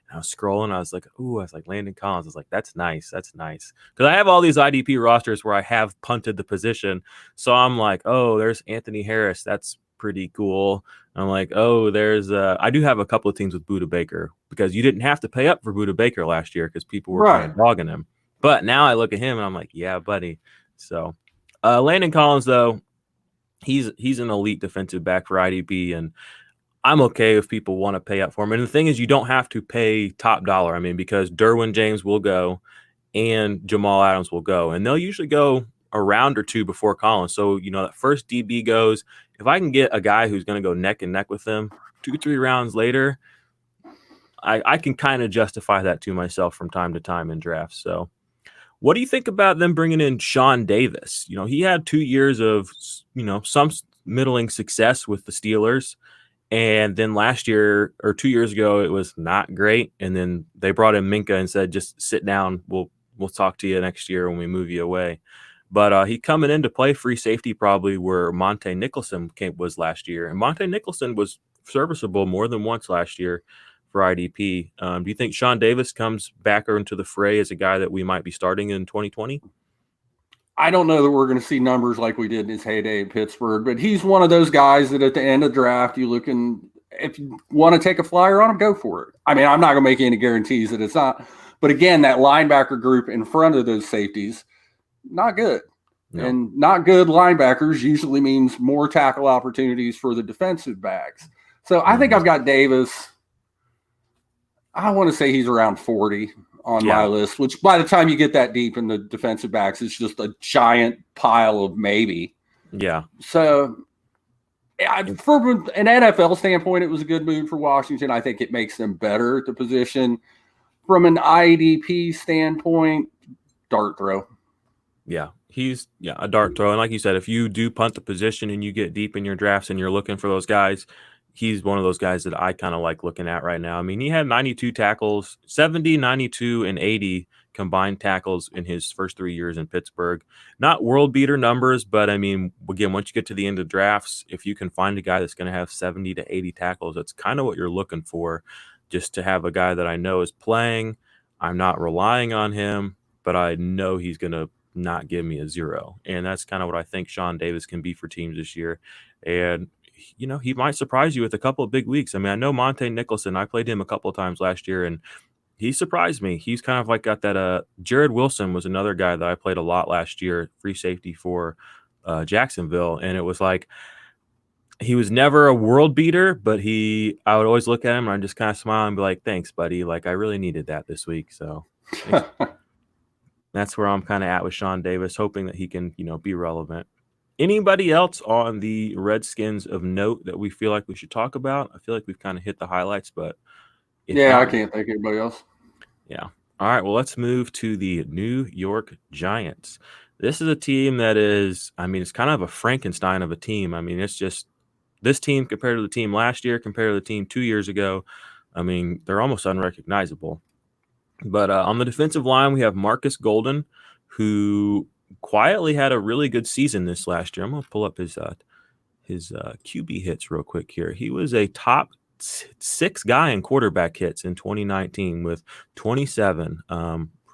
And I was scrolling. I was like, Landon Collins. I was like, that's nice. That's nice. Because I have all these IDP rosters where I have punted the position. So I'm like, oh, there's Anthony Harris. That's pretty cool. I'm like, oh, I do have a couple of teams with Budda Baker because you didn't have to pay up for Budda Baker last year because people were kind of dogging him. But now I look at him and I'm like, yeah, buddy. So Landon Collins, though, he's an elite defensive back for IDP, and I'm okay if people want to pay up for him. And the thing is, you don't have to pay top dollar. I mean, because Derwin James will go and Jamal Adams will go, and they'll usually go a round or two before Collins. So, that first DB goes. If I can get a guy who's going to go neck and neck with them 2-3 rounds later, I can kind of justify that to myself from time to time in drafts. So what do you think about them bringing in Sean Davis? He had 2 years of, some middling success with the Steelers. And then last year or 2 years ago, it was not great. And then they brought in Minka and said, just sit down. We'll talk to you next year when we move you away. But he coming in to play free safety probably where Monte Nicholson was last year. And Monte Nicholson was serviceable more than once last year for IDP. Do you think Sean Davis comes back into the fray as a guy that we might be starting in 2020? I don't know that we're going to see numbers like we did in his heyday in Pittsburgh, but he's one of those guys that at the end of the draft, if you want to take a flyer on him, go for it. I mean, I'm not going to make any guarantees that it's not. But again, that linebacker group in front of those safeties, not good. No. And not good linebackers usually means more tackle opportunities for the defensive backs. So I think I've got Davis. I want to say he's around 40 on my list, which by the time you get that deep in the defensive backs, it's just a giant pile of maybe. Yeah. So from an NFL standpoint, it was a good move for Washington. I think it makes them better at the position. From an IDP standpoint, dart throw. Yeah, he's a dart throw. And like you said, if you do punt the position and you get deep in your drafts and you're looking for those guys, he's one of those guys that I kind of like looking at right now. I mean, he had 92 tackles, 70, 92, and 80 combined tackles in his first 3 years in Pittsburgh. Not world beater numbers, but I mean, again, once you get to the end of drafts, if you can find a guy that's going to have 70 to 80 tackles, that's kind of what you're looking for, just to have a guy that I know is playing. I'm not relying on him, but I know he's going to not give me a 0. And that's kind of what I think Sean Davis can be for teams this year. And he might surprise you with a couple of big weeks. I mean, I know Monte Nicholson, I played him a couple of times last year and he surprised me. He's kind of like got that Jared Wilson was another guy that I played a lot last year, free safety for Jacksonville. And it was like, he was never a world beater, but I would always look at him and I'd just kind of smile and be like, thanks, buddy. Like, I really needed that this week. So that's where I'm kind of at with Sean Davis, hoping that he can, be relevant. Anybody else on the Redskins of note that we feel like we should talk about? I feel like we've kind of hit the highlights, but I can't think of anybody else. Yeah. All right. Well, let's move to the New York Giants. This is a team that is, it's kind of a Frankenstein of a team. I mean, it's just this team compared to the team last year, compared to the team 2 years ago. I mean, they're almost unrecognizable. But on the defensive line, we have Marcus Golden, who quietly had a really good season this last year. I'm going to pull up his QB hits real quick here. He was a top 6 guy in quarterback hits in 2019 with 27,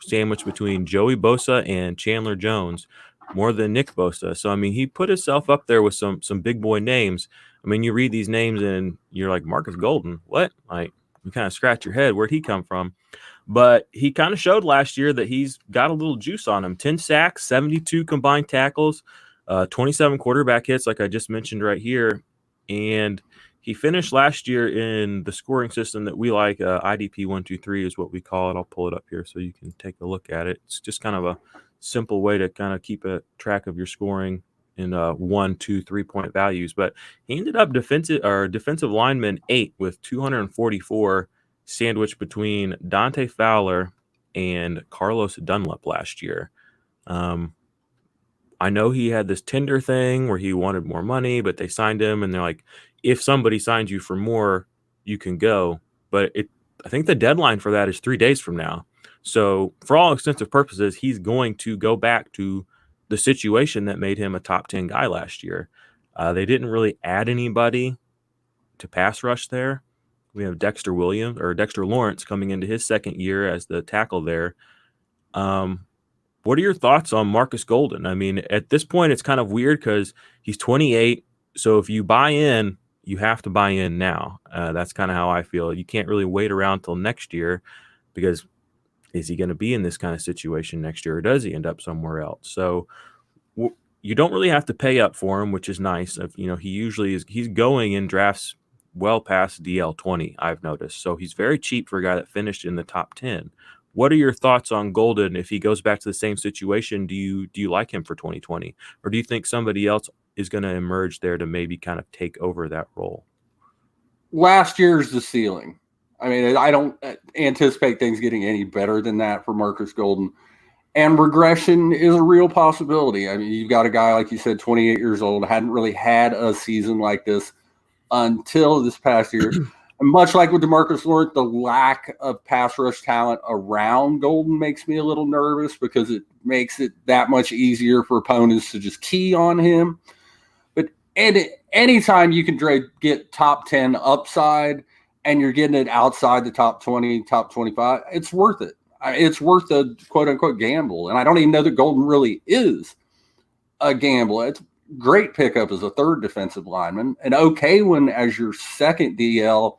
sandwiched between Joey Bosa and Chandler Jones, more than Nick Bosa. So, he put himself up there with some big boy names. You read these names and you're like, Marcus Golden, what? Like, you kind of scratch your head. Where'd he come from? But he kind of showed last year that he's got a little juice on him. 10 sacks, 72 combined tackles, 27 quarterback hits, like I just mentioned right here. And he finished last year in the scoring system that we like. IDP 123 is what we call it. I'll pull it up here so you can take a look at it. It's just kind of a simple way to kind of keep a track of your scoring in 1, 2, 3-point values. But he ended up defensive lineman 8 with 244, sandwiched between Dante Fowler and Carlos Dunlap last year. I know he had this tender thing where he wanted more money, but they signed him, and they're like, if somebody signs you for more, you can go. But I think the deadline for that is 3 days from now. So for all extensive purposes, he's going to go back to the situation that made him a top 10 guy last year. They didn't really add anybody to pass rush there. We have Dexter Lawrence coming into his second year as the tackle there. What are your thoughts on Marcus Golden? I mean, at this point, it's kind of weird because he's 28. So if you buy in, you have to buy in now. That's kind of how I feel. You can't really wait around till next year, because is he going to be in this kind of situation next year, or does he end up somewhere else? So you don't really have to pay up for him, which is nice. He usually he's going in drafts well past DL 20, I've noticed. So he's very cheap for a guy that finished in the top 10. What are your thoughts on Golden? If he goes back to the same situation, do you like him for 2020? Or do you think somebody else is going to emerge there to maybe kind of take over that role? Last year's the ceiling. I mean, I don't anticipate things getting any better than that for Marcus Golden. And regression is a real possibility. I mean, you've got a guy, like you said, 28 years old, hadn't really had a season like this until this past year. And much like with Demarcus Lawrence, the lack of pass rush talent around Golden makes me a little nervous, because it makes it that much easier for opponents to just key on him. But anytime you can get top 10 upside and you're getting it outside the top 20, top 25, it's worth it. It's worth a quote-unquote gamble. And I don't even know that Golden really is a gamble. It's great pickup as a third defensive lineman, an okay one as your second DL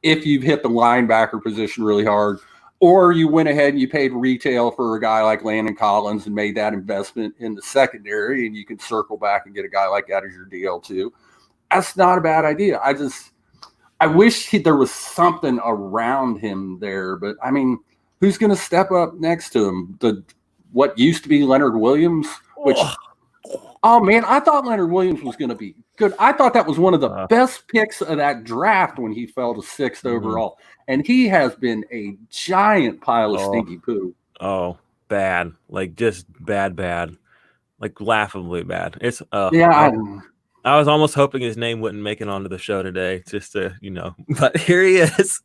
if you've hit the linebacker position really hard, or you went ahead and you paid retail for a guy like Landon Collins and made that investment in the secondary, and you can circle back and get a guy like that as your DL2. That's not a bad idea. I wish there was something around him there, but I mean, who's going to step up next to him? What used to be Leonard Williams, which oh man, I thought Leonard Williams was going to be good. I thought that was one of the best picks of that draft when he fell to 6th overall. And he has been a giant pile of stinky poo. Oh, bad. Like, just bad. Like, laughably bad. It's I was almost hoping his name wouldn't make it onto the show today, just to, but here he is,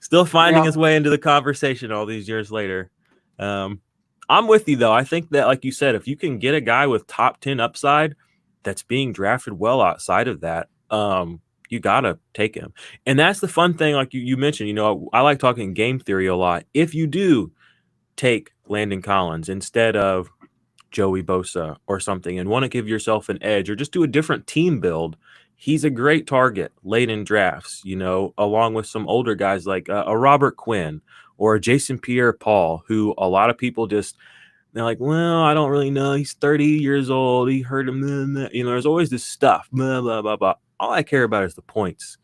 still finding his way into the conversation all these years later. I'm with you, though. I think that, like you said, if you can get a guy with top 10 upside that's being drafted well outside of that, you got to take him. And that's the fun thing, like you mentioned, I like talking game theory a lot. If you do take Landon Collins instead of Joey Bosa or something and want to give yourself an edge, or just do a different team build, he's a great target late in drafts, along with some older guys like a Robert Quinn or Jason Pierre-Paul, who a lot of people they're like, well, I don't really know. He's 30 years old. He hurt him. There's always this stuff. Blah, blah, blah, blah. All I care about is the points.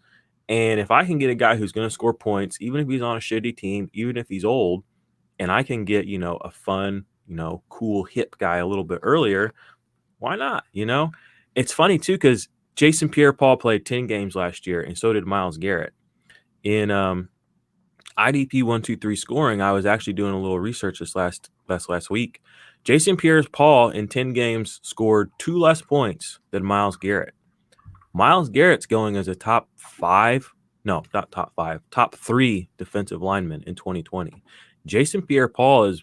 And if I can get a guy who's going to score points, even if he's on a shitty team, even if he's old, and I can get, a fun, cool, hip guy a little bit earlier, why not? It's funny, too, because Jason Pierre-Paul played 10 games last year, and so did Myles Garrett. In IDP 123 scoring, I was actually doing a little research this last week. Jason Pierre-Paul in 10 games scored 2 less points than Myles Garrett. Myles Garrett's going as a top 3 defensive lineman in 2020. Jason Pierre-Paul is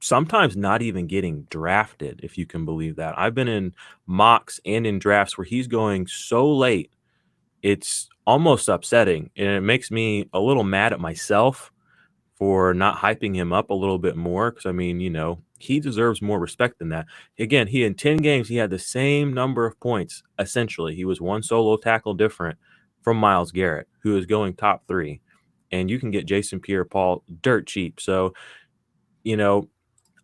sometimes not even getting drafted, if you can believe that. I've been in mocks and in drafts where he's going so late, it's almost upsetting, and it makes me a little mad at myself for not hyping him up a little bit more, because, I mean, he deserves more respect than that. Again, in 10 games, he had the same number of points, essentially. He was one solo tackle different from Myles Garrett, who is going top 3. And you can get Jason Pierre-Paul dirt cheap. So,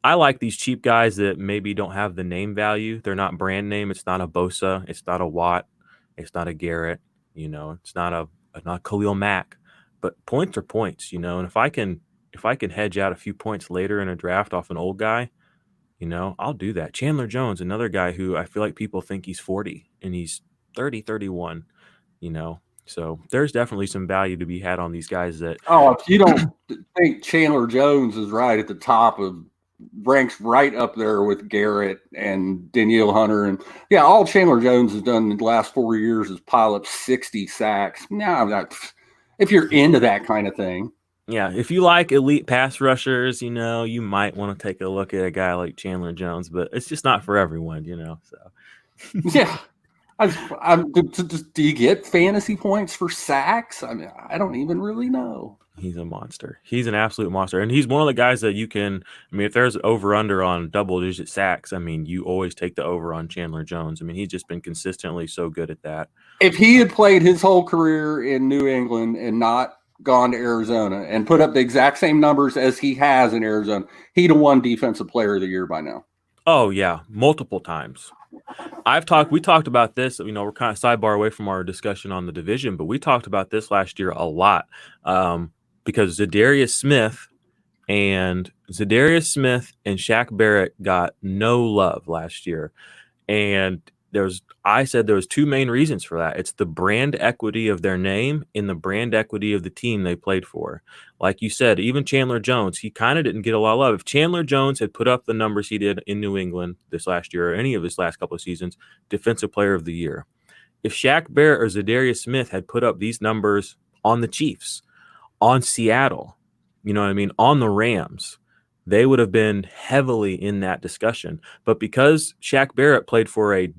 I like these cheap guys that maybe don't have the name value. They're not brand name. It's not a Bosa. It's not a Watt. It's not a Garrett. It's not Khalil Mack. But points are points, and if I can hedge out a few points later in a draft off an old guy, I'll do that. Chandler Jones, another guy who I feel like people think he's 40 and he's 30, 31, So there's definitely some value to be had on these guys that. Oh, if you don't think Chandler Jones is right at the top of ranks right up there with Garrett and Danielle Hunter. And yeah, all Chandler Jones has done in the last 4 years is pile up 60 sacks. No, if you're into that kind of thing. Yeah, if you like elite pass rushers, you might want to take a look at a guy like Chandler Jones, but it's just not for everyone, so. Yeah. Do you get fantasy points for sacks? I mean, I don't even really know. He's a monster. He's an absolute monster. And he's one of the guys that you can, if there's over-under on double-digit sacks, you always take the over on Chandler Jones. He's just been consistently so good at that. If he had played his whole career in New England and not gone to Arizona and put up the exact same numbers as he has in Arizona, he'd have won Defensive Player of the Year by now. Oh, yeah, multiple times. We talked about this, we're kind of sidebar away from our discussion on the division, but we talked about this last year a lot. Because Zadarius Smith and Shaq Barrett got no love last year. And I said there was two main reasons for that. It's the brand equity of their name and the brand equity of the team they played for. Like you said, even Chandler Jones, he kind of didn't get a lot of love. If Chandler Jones had put up the numbers he did in New England this last year or any of his last couple of seasons, Defensive Player of the Year. If Shaq Barrett or Zadarius Smith had put up these numbers on the Chiefs, on Seattle, on the Rams, they would have been heavily in that discussion. But because Shaq Barrett played for a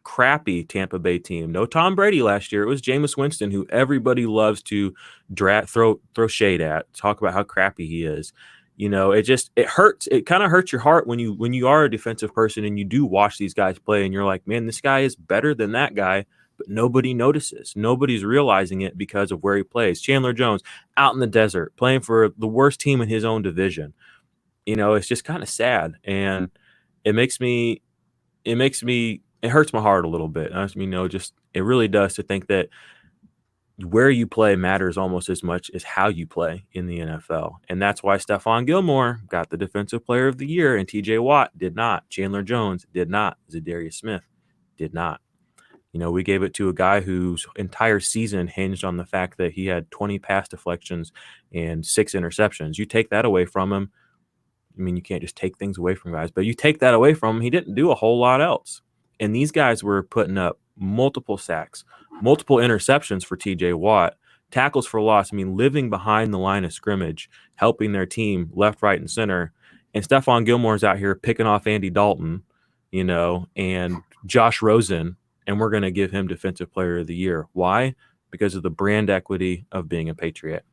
crappy Tampa Bay team, no Tom Brady last year, it was Jameis Winston, who everybody loves to throw shade at, talk about how crappy he is. It hurts. It kind of hurts your heart when you are a defensive person and you do watch these guys play and you're like, man, this guy is better than that guy. But nobody notices. Nobody's realizing it because of where he plays. Chandler Jones out in the desert playing for the worst team in his own division. It's just kind of sad. And it hurts my heart a little bit. It really does to think that where you play matters almost as much as how you play in the NFL. And that's why Stephon Gilmore got the Defensive Player of the Year and TJ Watt did not. Chandler Jones did not. Zadarius Smith did not. We gave it to a guy whose entire season hinged on the fact that he had 20 pass deflections and 6 interceptions. You take that away from him. You can't just take things away from guys, but you take that away from him, he didn't do a whole lot else. And these guys were putting up multiple sacks, multiple interceptions for TJ Watt, tackles for loss. Living behind the line of scrimmage, helping their team left, right, and center. And Stephon Gilmore's out here picking off Andy Dalton, and Josh Rosen. And we're going to give him Defensive Player of the Year. Why? Because of the brand equity of being a Patriot.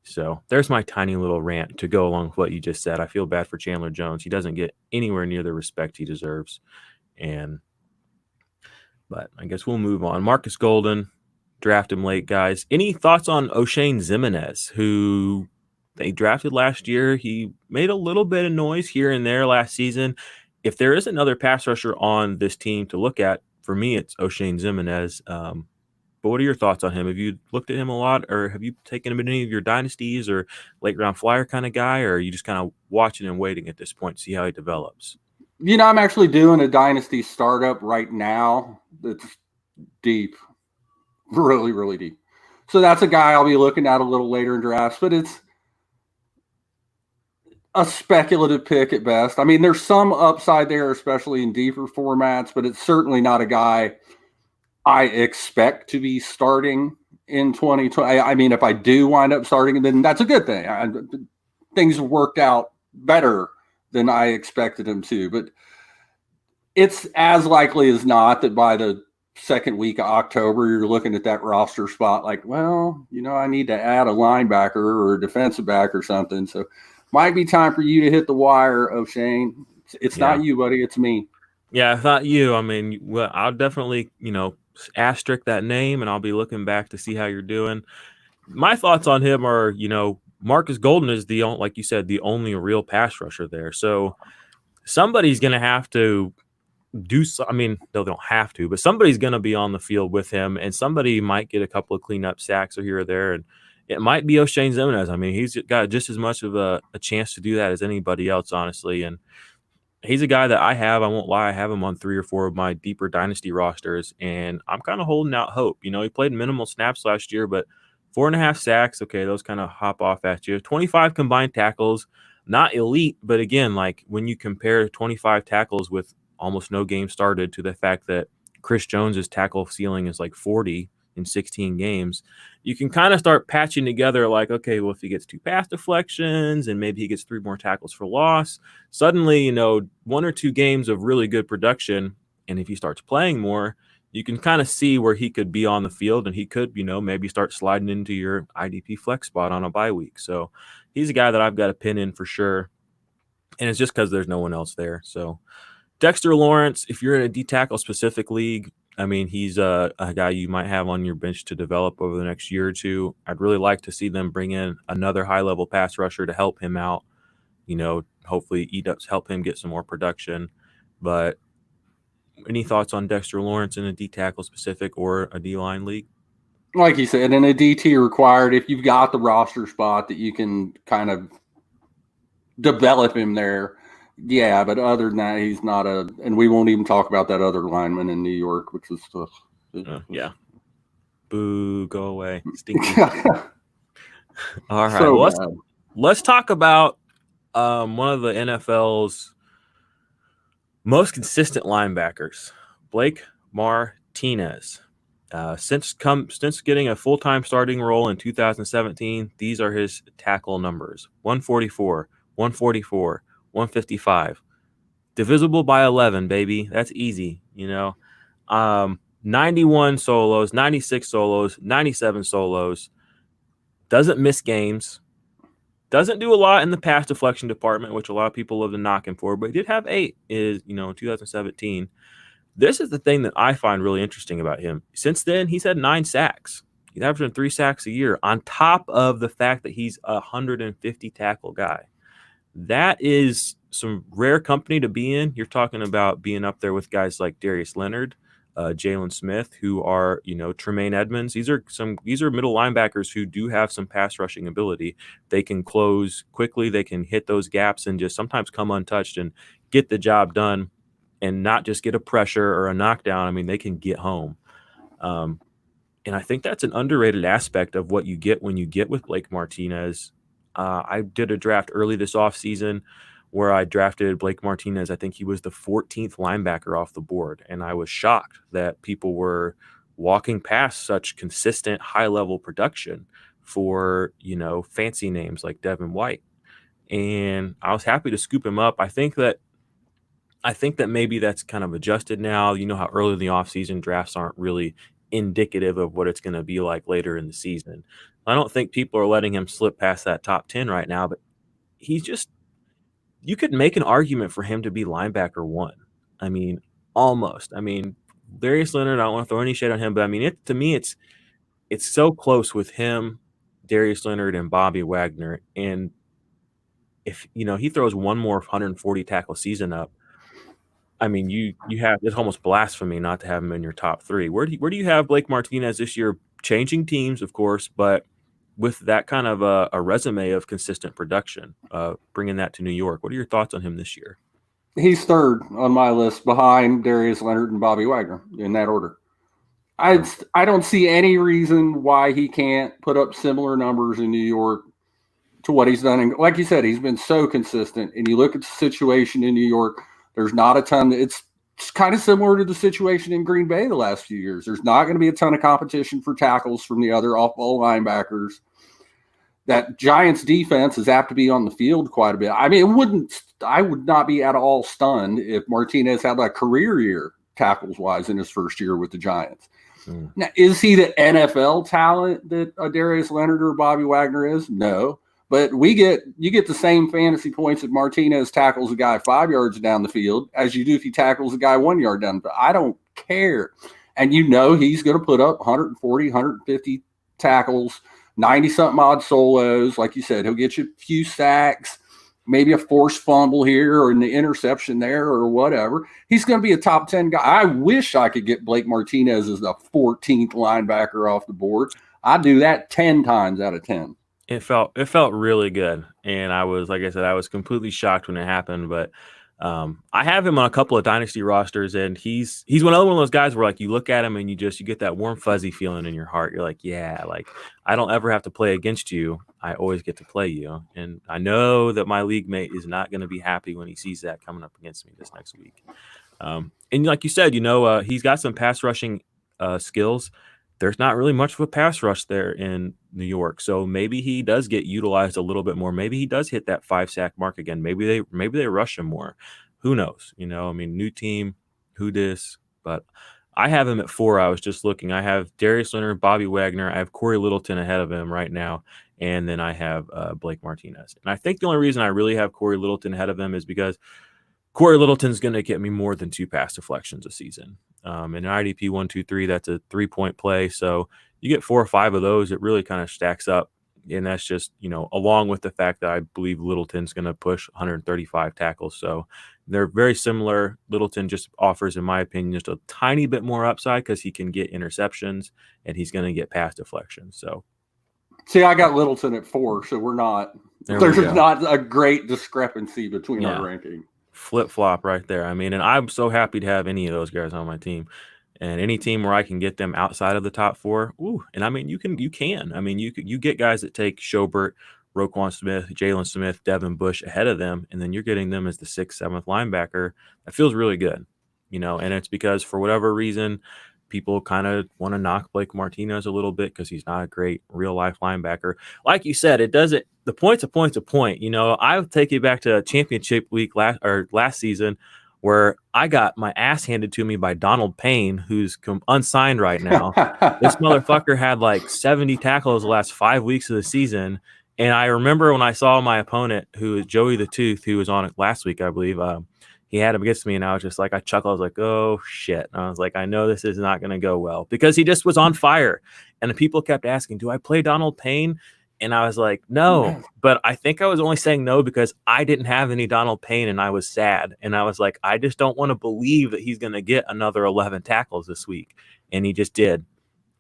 So there's my tiny little rant to go along with what you just said. I feel bad for Chandler Jones. He doesn't get anywhere near the respect he deserves. But I guess we'll move on. Marcus Golden, draft him late, guys. Any thoughts on O'Shane Ximines, who they drafted last year? He made a little bit of noise here and there last season. If there is another pass rusher on this team to look at, for me, it's O'Shane Ximines. But what are your thoughts on him? Have you looked at him a lot, or have you taken him in any of your dynasties or late round flyer kind of guy, or are you just kind of watching and waiting at this point to see how he develops? I'm actually doing a dynasty startup right now that's deep, really, really deep. So that's a guy I'll be looking at a little later in drafts, but it's a speculative pick at best. There's some upside there, especially in deeper formats, but it's certainly not a guy I expect to be starting in 2020. If I do wind up starting, then that's a good thing. Things have worked out better than I expected them to, but it's as likely as not that by the second week of October, you're looking at that roster spot like, well, I need to add a linebacker or a defensive back or something. So might be time for you to hit the wire, O'Shane. It's not you, buddy. It's me. Yeah, it's not you. I'll definitely, asterisk that name, and I'll be looking back to see how you're doing. My thoughts on him are, Marcus Golden is like you said, the only real pass rusher there. So somebody's going to have to do so. They don't have to, but somebody's going to be on the field with him, and somebody might get a couple of cleanup sacks or here or there. And it might be O'Shane Ximines. He's got just as much of a chance to do that as anybody else, honestly. And he's a guy that I have. I won't lie. I have him on 3 or 4 of my deeper dynasty rosters, and I'm kind of holding out hope. You know, he played minimal snaps last year, but 4.5 sacks. Okay, those kind of hop off at you. 25 combined tackles, not elite, but again, like when you compare 25 tackles with almost no game started to the fact that Chris Jones's tackle ceiling is like 40 in 16 games, you can kind of start patching together like, okay, well, if he gets 2 pass deflections and maybe he gets 3 more tackles for loss, suddenly, you know, 1 or 2 games of really good production, and if he starts playing more, you can kind of see where he could be on the field, and he could, you know, maybe start sliding into your IDP flex spot on a bye week. So he's a guy that I've got a pin in for sure, and it's just because there's no one else there. So Dexter Lawrence, if you're in a D-tackle specific league, I mean, he's a guy you might have on your bench to develop over the next year or two. I'd really like to see them bring in another high-level pass rusher to help him out, you know, hopefully help him get some more production. But any thoughts on Dexter Lawrence in a D-tackle specific or a D-line league? Like you said, in a DT required, if you've got the roster spot that you can kind of develop him there, yeah, but other than that, he's not and we won't even talk about that other lineman in New York, which is yeah. Boo, go away. Stinky. All right. So well, let's talk about one of the NFL's most consistent linebackers, Blake Martinez. Since getting a full-time starting role in 2017, these are his tackle numbers: 144, 144, 155. Divisible by 11, baby. That's easy, you know. 91 solos, 96 solos, 97 solos. Doesn't miss games. Doesn't do a lot in the pass deflection department, which a lot of people love to knock him for, but he did have 8 in 2017. This is the thing that I find really interesting about him. Since then, he's had 9 sacks. He's averaging 3 sacks a year on top of the fact that he's a 150 tackle guy. That is some rare company to be in. You're talking about being up there with guys like Darius Leonard, Jalen Smith, who are, Tremaine Edmonds. These are middle linebackers who do have some pass rushing ability. They can close quickly. They can hit those gaps and just sometimes come untouched and get the job done and not just get a pressure or a knockdown. I mean, they can get home. And I think that's an underrated aspect of what you get when you get with Blake Martinez. I did a draft early this offseason where I drafted Blake Martinez. I think he was the 14th linebacker off the board. And I was shocked that people were walking past such consistent high-level production for, fancy names like Devin White. And I was happy to scoop him up. I think that maybe that's kind of adjusted now. You know how early in the offseason drafts aren't really indicative of what it's going to be like later in the season. I don't think people are letting him slip past that top 10 right now, but he's just, you could make an argument for him to be linebacker 1. I mean, almost. I mean, Darius Leonard, I don't want to throw any shade on him, but I mean, to me, it's so close with him, Darius Leonard, and Bobby Wagner. And if, he throws one more 140 tackle season up, I mean, you have, it's almost blasphemy not to have him in your top 3. Where do you have Blake Martinez this year? Changing teams, of course, but with that kind of a resume of consistent production, bringing that to New York. What are your thoughts on him this year? He's 3rd on my list behind Darius Leonard and Bobby Wagner in that order. I don't see any reason why he can't put up similar numbers in New York to what he's done. And like you said, he's been so consistent. And you look at the situation in New York, there's not a ton. It's kind of similar to the situation in Green Bay the last few years. There's not going to be a ton of competition for tackles from the other off-ball linebackers. That Giants defense is apt to be on the field quite a bit. I mean, I would not be at all stunned if Martinez had a career year tackles-wise in his first year with the Giants. Now, is he the NFL talent that Darius Leonard or Bobby Wagner is? No. But you get the same fantasy points if Martinez tackles a guy 5 yards down the field as you do if he tackles a guy 1 yard down. But I don't care. And he's going to put up 140, 150 tackles, 90-something odd solos. Like you said, he'll get you a few sacks, maybe a forced fumble here or an interception there or whatever. He's going to be a top 10 guy. I wish I could get Blake Martinez as the 14th linebacker off the board. I'd do that 10 times out of 10. It felt really good, and I was, like I said, I was completely shocked when it happened. But I have him on a couple of dynasty rosters, and he's one of those guys where like you look at him and you get that warm fuzzy feeling in your heart. You're like, yeah, like I don't ever have to play against you. I always get to play you, and I know that my league mate is not going to be happy when he sees that coming up against me this next week. And like you said, he's got some pass rushing skills. There's not really much of a pass rush there in New York, so maybe he does get utilized a little bit more. Maybe he does hit that 5-sack mark again. Maybe they rush him more. Who knows? I mean, new team, who dis? But I have him at 4. I was just looking. I have Darius Leonard, Bobby Wagner. I have Corey Littleton ahead of him right now, and then I have Blake Martinez. And I think the only reason I really have Corey Littleton ahead of him is because Corey Littleton's going to get me more than 2 pass deflections a season. In an IDP 1, 2, 3, that's a 3-point play. So you get 4 or 5 of those, it really kind of stacks up. And that's just, along with the fact that I believe Littleton's going to push 135 tackles. So they're very similar. Littleton just offers, in my opinion, just a tiny bit more upside because he can get interceptions and he's going to get pass deflections. So, see, I got Littleton at 4, so there's not a great discrepancy between our ranking. Flip-flop right there. I mean, and I'm so happy to have any of those guys on my team. And any team where I can get them outside of the top 4, and I mean, you can. I mean, you get guys that take Schobert, Roquan Smith, Jalen Smith, Devin Bush ahead of them, and then you're getting them as the 6th, 7th linebacker. That feels really good, and it's because for whatever reason, people kind of want to knock Blake Martinez a little bit because he's not a great real-life linebacker. Like you said, the point's a point. I'll take you back to a championship week last season where I got my ass handed to me by Donald Payne, who's unsigned right now. This motherfucker had like 70 tackles the last 5 weeks of the season. And I remember when I saw my opponent, who is Joey the Tooth, who was on it last week, I believe, he had him against me, and I was just like, I chuckled. I was like, oh, shit. And I was like, I know this is not going to go well because he just was on fire. And the people kept asking, do I play Donald Payne? And I was like, no. But I think I was only saying no because I didn't have any Donald Payne, and I was sad. And I was like, I just don't want to believe that he's going to get another 11 tackles this week. And he just did.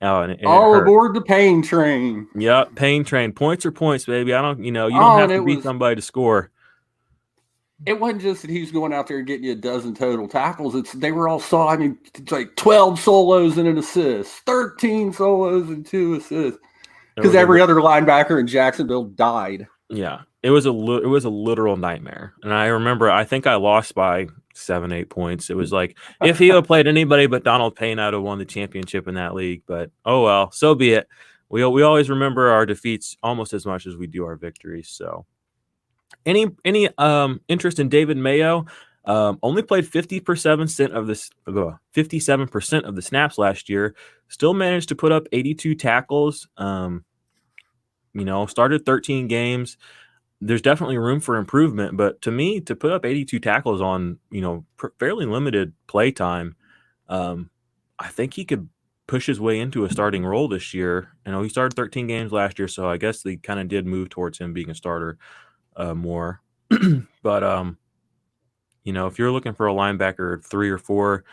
Oh, and all aboard the Payne train. Yep, Payne train. Points are points, baby. I don't, you don't have to beat somebody to score. It wasn't just that he was going out there and getting you a dozen total tackles. They were all it's like 12 solos and an assist, 13 solos and 2 assists. Because every other linebacker in Jacksonville died. Yeah, it was a literal nightmare. And I remember, I think I lost by 7, 8 points. It was like, if he had played anybody but Donald Payne, I'd have won the championship in that league. But, oh well, so be it. We always remember our defeats almost as much as we do our victories. So, any interest in David Mayo? Only played 57% of the snaps last year. Still managed to put up 82 tackles. Started 13 games. There's definitely room for improvement, but to me, to put up 82 tackles on fairly limited play time, I think he could push his way into a starting role this year. He started 13 games last year, so I guess they kind of did move towards him being a starter more. But if you're looking for a linebacker 3 or 4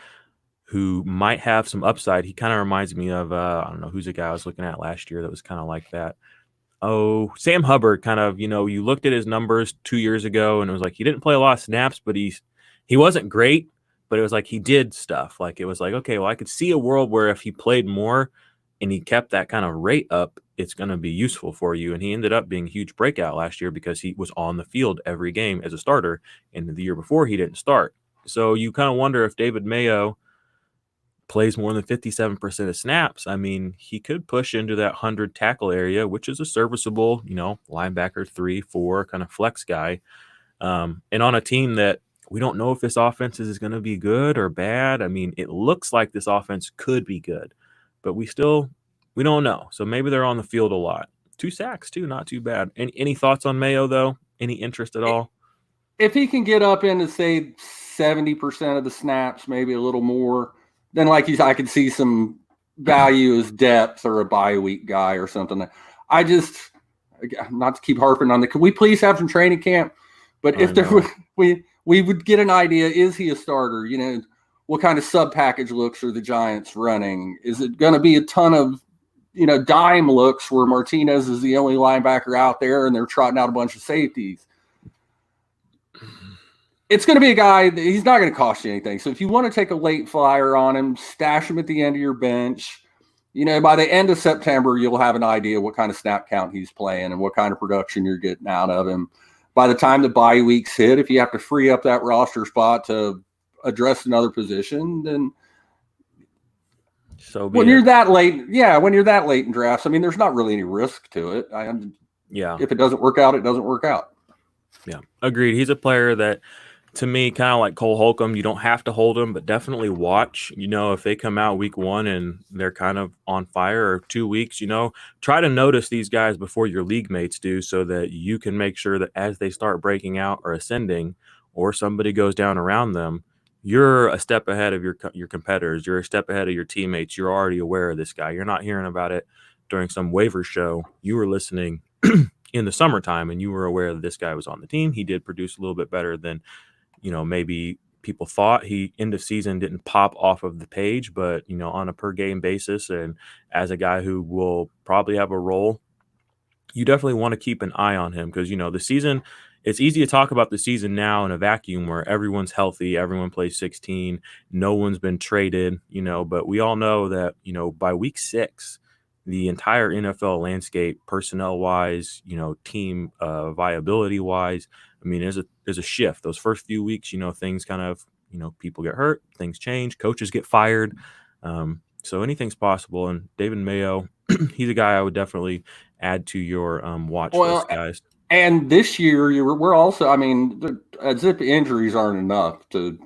who might have some upside, he kind of reminds me of I don't know who's the guy I was looking at last year that was kind of like that. Oh, Sam Hubbard, kind of, you looked at his numbers 2 years ago and it was like he didn't play a lot of snaps, but he wasn't great, but it was like he did stuff. Like it was like, okay, well, I could see a world where if he played more and he kept that kind of rate up, it's going to be useful for you. And he ended up being a huge breakout last year because he was on the field every game as a starter, and the year before he didn't start. So you kind of wonder if David Mayo plays more than 57% of snaps. I mean, he could push into that 100 tackle area, which is a serviceable, linebacker 3, 4 kind of flex guy. And on a team that we don't know if this offense is going to be good or bad. I mean, it looks like this offense could be good, but we don't know. So maybe they're on the field a lot. 2 sacks too, not too bad. Any thoughts on Mayo though? Any interest at all? If he can get up into say 70% of the snaps, maybe a little more, then I could see some value as depth or a bye week guy or something. I just, not to keep harping on can we please have some training camp? But if we would get an idea, is he a starter? What kind of sub package looks are the Giants running? Is it going to be a ton of, dime looks where Martinez is the only linebacker out there and they're trotting out a bunch of safeties? It's going to be a guy, he's not going to cost you anything. So if you want to take a late flyer on him, stash him at the end of your bench. By the end of September, you'll have an idea what kind of snap count he's playing and what kind of production you're getting out of him. By the time the bye weeks hit, if you have to free up that roster spot to address another position, then when you're that late in drafts, I mean, there's not really any risk to it. If it doesn't work out, it doesn't work out. Yeah, agreed. He's a player that, to me, kind of like Cole Holcomb, you don't have to hold them, but definitely watch. If they come out week 1 and they're kind of on fire, or 2 weeks, try to notice these guys before your league mates do, so that you can make sure that as they start breaking out or ascending, or somebody goes down around them, you're a step ahead of your competitors. You're a step ahead of your teammates. You're already aware of this guy. You're not hearing about it during some waiver show. You were listening in the summertime, and you were aware that this guy was on the team. He did produce a little bit better than maybe people thought. He end of season didn't pop off of the page, but on a per game basis, and as a guy who will probably have a role, you definitely want to keep an eye on him, because the season, it's easy to talk about the season now in a vacuum where everyone's healthy, everyone plays 16, no one's been traded, but we all know that by week 6, the entire NFL landscape, personnel wise, team viability wise, I mean, there's a shift. Those first few weeks, things kind of, people get hurt, things change, coaches get fired. So anything's possible. And David Mayo, he's a guy I would definitely add to your watch list, guys. And this year, we're also, I mean, zip injuries aren't enough to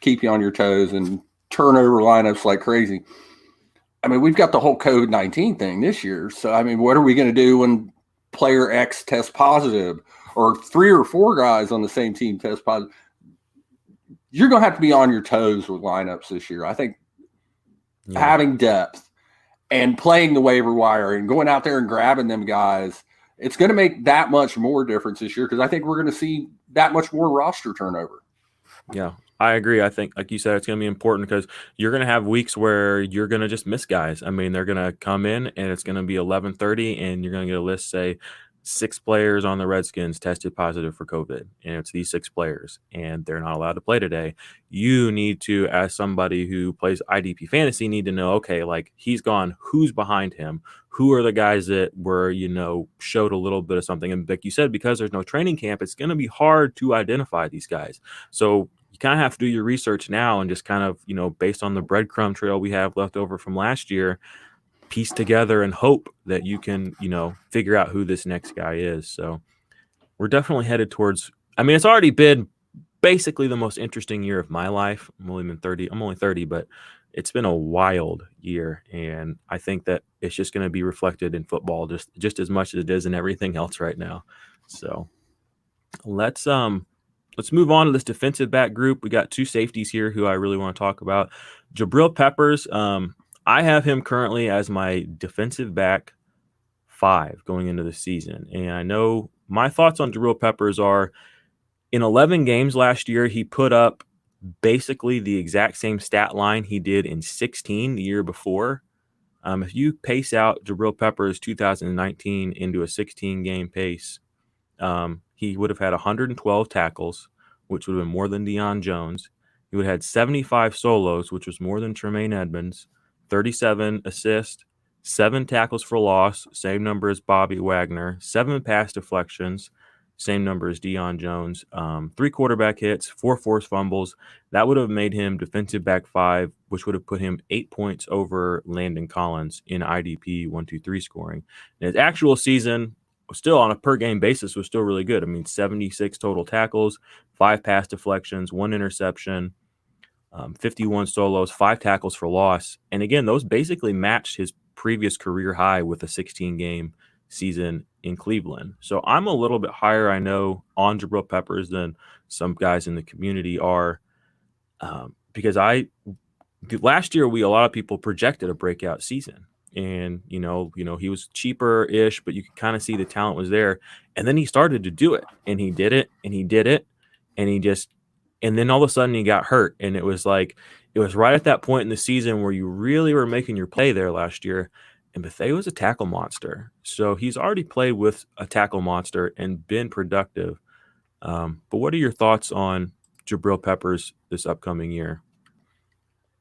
keep you on your toes and turnover lineups like crazy. I mean, we've got the whole COVID-19 thing this year. So, I mean, what are we going to do when player X tests positive, or 3 or 4 guys on the same team test positive? You're going to have to be on your toes with lineups this year. I think having depth and playing the waiver wire and going out there and grabbing them guys, it's going to make that much more difference this year, because I think we're going to see that much more roster turnover. Yeah, I agree. I think, like you said, it's going to be important, because you're going to have weeks where you're going to just miss guys. I mean, they're going to come in and it's going to be 11:30 and you're going to get a list, say 6 players on the Redskins tested positive for COVID, and it's these 6 players and they're not allowed to play today. You need to, as somebody who plays IDP fantasy, need to know, okay, like, he's gone, who's behind him? Who are the guys that were, showed a little bit of something? And like you said, because there's no training camp, it's going to be hard to identify these guys. So you kind of have to do your research now and just kind of, based on the breadcrumb trail we have left over from last year, piece together and hope that you can, figure out who this next guy is. So we're definitely headed towards, I mean, it's already been basically the most interesting year of my life. I'm only 30, but it's been a wild year. And I think that it's just going to be reflected in football just as much as it is in everything else right now. So let's move on to this defensive back group. We got 2 safeties here who I really want to talk about. Jabril Peppers, I have him currently as my defensive back 5 going into the season. And I know my thoughts on Jabril Peppers are, in 11 games last year, he put up basically the exact same stat line he did in 16 the year before. If you pace out Jabril Peppers 2019 into a 16-game pace, he would have had 112 tackles, which would have been more than Deion Jones. He would have had 75 solos, which was more than Tremaine Edmonds, 37 assists, 7 tackles for loss, same number as Bobby Wagner, 7 pass deflections, same number as Deion Jones, 3 quarterback hits, 4 forced fumbles. That would have made him defensive back 5, which would have put him 8 points over Landon Collins in IDP 1-2-3 scoring. And his actual season, still on a per game basis, was still really good. I mean, 76 total tackles, 5 pass deflections, 1 interception, 51 solos, 5 tackles for loss. And again, those basically matched his previous career high with a 16-game season in Cleveland. So I'm a little bit higher, I know, on Jabril Peppers than some guys in the community are, because last year a lot of people projected a breakout season. And, he was cheaper-ish, but you could kind of see the talent was there. And then he started to do it, and he did it, and he did it, and then all of a sudden he got hurt. And it was right at that point in the season where you really were making your play there last year. And Bethea was a tackle monster. So he's already played with a tackle monster and been productive. But what are your thoughts on Jabril Peppers this upcoming year?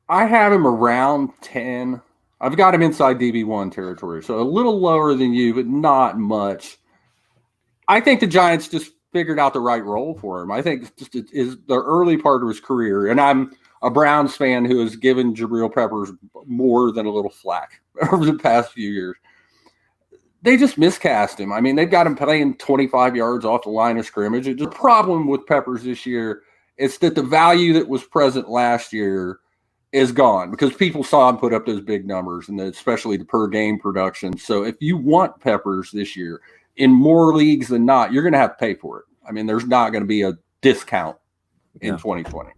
I have him around 10. I've got him inside DB1 territory, so a little lower than you, but not much. I think the Giants just figured out the right role for him. I think just is the early part of his career, and I'm a Browns fan who has given Jabril Peppers more than a little flack over the past few years. They just miscast him. I mean, they've got him playing 25 yards off the line of scrimmage. The problem with Peppers this year is that the value that was present last year is gone because people saw him put up those big numbers, and especially the per game production. So if you want Peppers this year in more leagues than not, you're going to have to pay for it. I mean, there's not going to be a discount in 2020.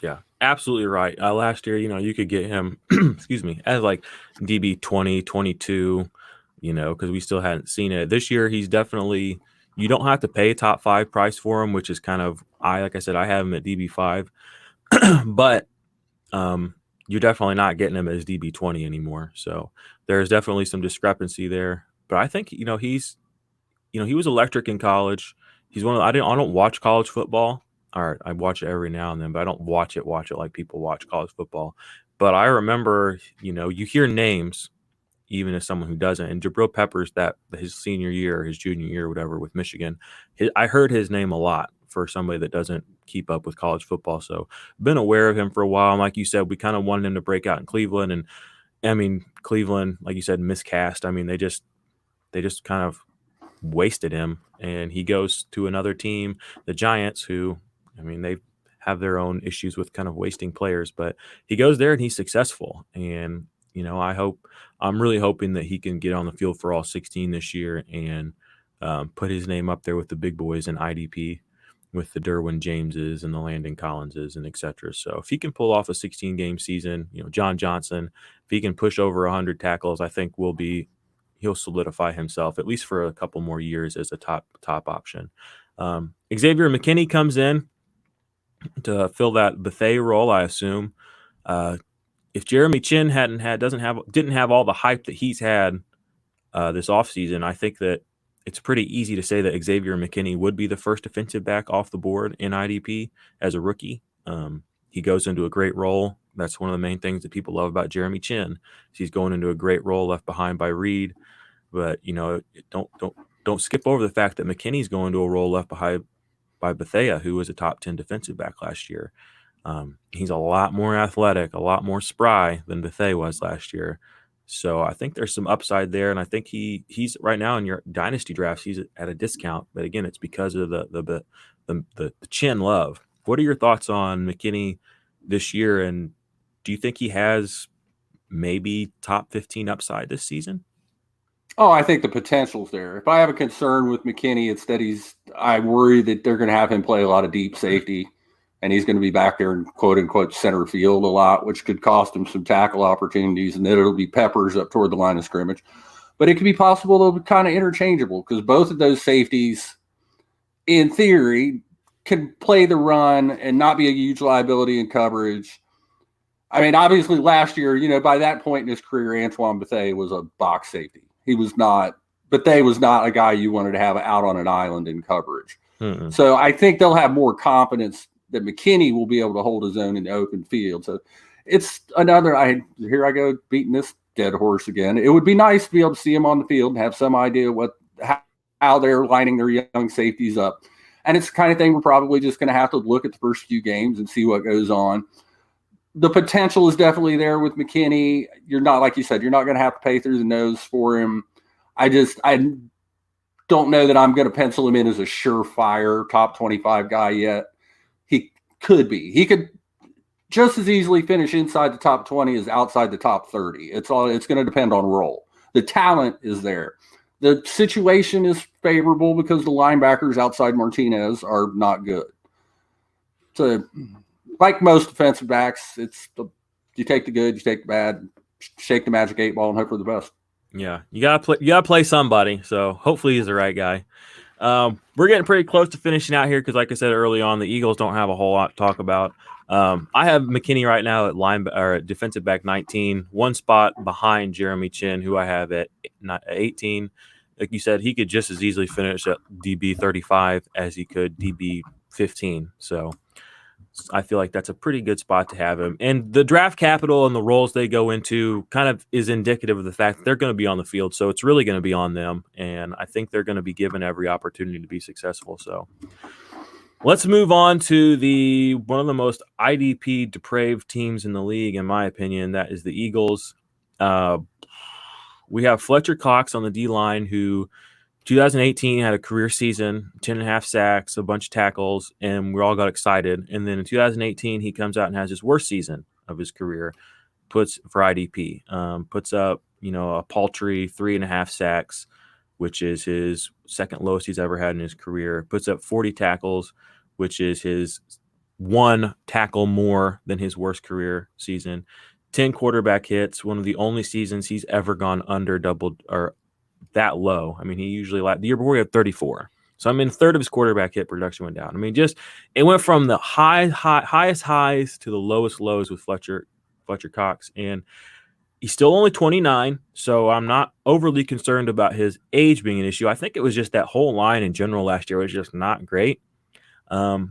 Yeah, absolutely right. Last year, you could get him, excuse me, as like DB 20, 22, because we still hadn't seen it. This year, he's definitely, you don't have to pay top 5 price for him, which is kind of, like I said, I have him at DB 5, but you're definitely not getting him as DB 20 anymore. So there's definitely some discrepancy there. But I think, he was electric in college. He's one of I don't watch college football. Or I watch it every now and then, but I don't watch it like people watch college football. But I remember, you hear names, even as someone who doesn't. And Jabril Peppers, that his senior year, his junior year, whatever, with Michigan, I heard his name a lot for somebody that doesn't keep up with college football. So been aware of him for a while. And like you said, we kind of wanted him to break out in Cleveland. And I mean, Cleveland, like you said, miscast. I mean, they just kind of wasted him. And he goes to another team, the Giants, who, I mean, they have their own issues with kind of wasting players, but he goes there and he's successful. And, I'm really hoping that he can get on the field for all 16 this year and put his name up there with the big boys in IDP, with the Derwin Jameses and the Landon Collinses and et cetera. So if he can pull off a 16-game season, John Johnson, if he can push over 100 tackles, I think he'll solidify himself at least for a couple more years as a top option. Xavier McKinney comes in to fill that Bethea role, I assume. If Jeremy Chin didn't have all the hype that he's had this offseason, I think that it's pretty easy to say that Xavier McKinney would be the first defensive back off the board in IDP as a rookie. He goes into a great role. That's one of the main things that people love about Jeremy Chin. He's going into a great role left behind by Reed. But, don't skip over the fact that McKinney's going to a role left behind by Bethea, who was a top 10 defensive back last year. He's a lot more athletic, a lot more spry than Bethea was last year. So I think there's some upside there. And I think he's right now in your dynasty drafts, he's at a discount. But again, it's because of the Chin love. What are your thoughts on McKinney this year? And do you think he has maybe top 15 upside this season? Oh, I think the potential's there. If I have a concern with McKinney, it's that I worry that they're going to have him play a lot of deep safety, and he's going to be back there in quote-unquote center field a lot, which could cost him some tackle opportunities, and then it'll be Peppers up toward the line of scrimmage. But it could be possible they'll be kind of interchangeable because both of those safeties, in theory, can play the run and not be a huge liability in coverage. I mean, obviously last year, by that point in his career, Antoine Bethea was a box safety. He was not, Bethea was not a guy you wanted to have out on an island in coverage. Mm-mm. So I think they'll have more confidence that McKinney will be able to hold his own in the open field. So it's another, here I go beating this dead horse again. It would be nice to be able to see him on the field and have some idea how they're lining their young safeties up. And it's the kind of thing we're probably just going to have to look at the first few games and see what goes on. The potential is definitely there with McKinney. You're not, like you said, you're not going to have to pay through the nose for him. I don't know that I'm going to pencil him in as a surefire top 25 guy yet. He could be. He could just as easily finish inside the top 20 as outside the top 30. It's going to depend on role. The talent is there. The situation is favorable because the linebackers outside Martinez are not good. So, like most defensive backs, you take the good, you take the bad, shake the magic 8 ball, and hope for the best. Yeah, you gotta play somebody. So hopefully he's the right guy. We're getting pretty close to finishing out here because, like I said early on, the Eagles don't have a whole lot to talk about. I have McKinney right now at defensive back 19, one spot behind Jeremy Chin, who I have at 18. Like you said, he could just as easily finish at DB 35 as he could DB 15. So I feel like that's a pretty good spot to have him. And the draft capital and the roles they go into kind of is indicative of the fact that they're going to be on the field. So it's really going to be on them. And I think they're going to be given every opportunity to be successful. So let's move on to one of the most IDP depraved teams in the league, in my opinion. That is the Eagles. We have Fletcher Cox on the D-line, who 2018 had a career season, 10.5 sacks, a bunch of tackles, and we all got excited. And then in 2018, he comes out and has his worst season of his career, puts up, a paltry 3.5 sacks, which is his second lowest he's ever had in his career, puts up 40 tackles, which is his one tackle more than his worst career season, 10 quarterback hits, one of the only seasons he's ever gone under double or that low. I mean, he usually the year before he had 34. So a third of his quarterback hit production went down. I mean, it went from the highest highs to the lowest lows with Fletcher Cox, and he's still only 29. So I'm not overly concerned about his age being an issue. I think it was just that whole line in general last year was just not great.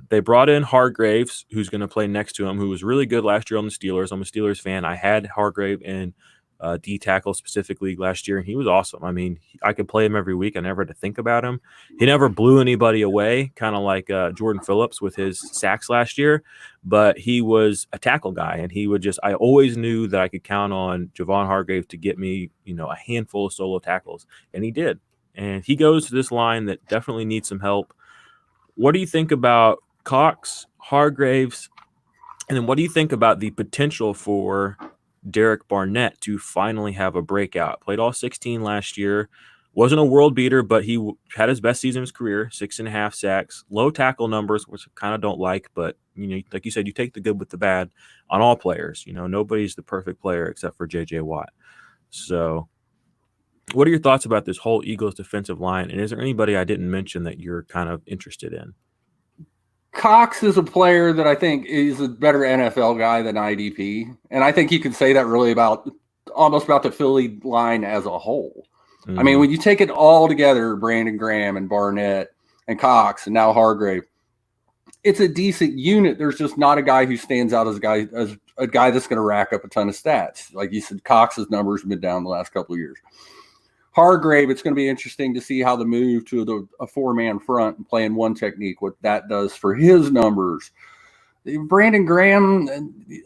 They brought in Hargraves, who's going to play next to him, who was really good last year on the Steelers. I'm a Steelers fan. I had Hargrave in D tackle specifically last year, and he was awesome. I mean, I could play him every week. I never had to think about him. He never blew anybody away, kind of like Jordan Phillips with his sacks last year, but he was a tackle guy, and I always knew that I could count on Javon Hargrave to get me, a handful of solo tackles, and he did. And he goes to this line that definitely needs some help. What do you think about Cox, Hargraves, and then what do you think about the potential for Derek Barnett to finally have a breakout? Played all 16 last year, wasn't a world beater, but he had his best season of his career, 6.5 sacks, low tackle numbers, which I kind of don't like, but like you said, you take the good with the bad on all players. Nobody's the perfect player except for JJ Watt. So what are your thoughts about this whole Eagles defensive line? And is there anybody I didn't mention that you're kind of interested in? Cox is a player that I think is a better NFL guy than IDP. And I think you can say that really almost about the Philly line as a whole. Mm-hmm. I mean, when you take it all together, Brandon Graham and Barnett and Cox and now Hargrave, it's a decent unit. There's just not a guy who stands out as a guy that's going to rack up a ton of stats. Like you said, Cox's numbers have been down the last couple of years. Hargrave, it's going to be interesting to see how the move to a four-man front and playing one technique, what that does for his numbers. Brandon Graham,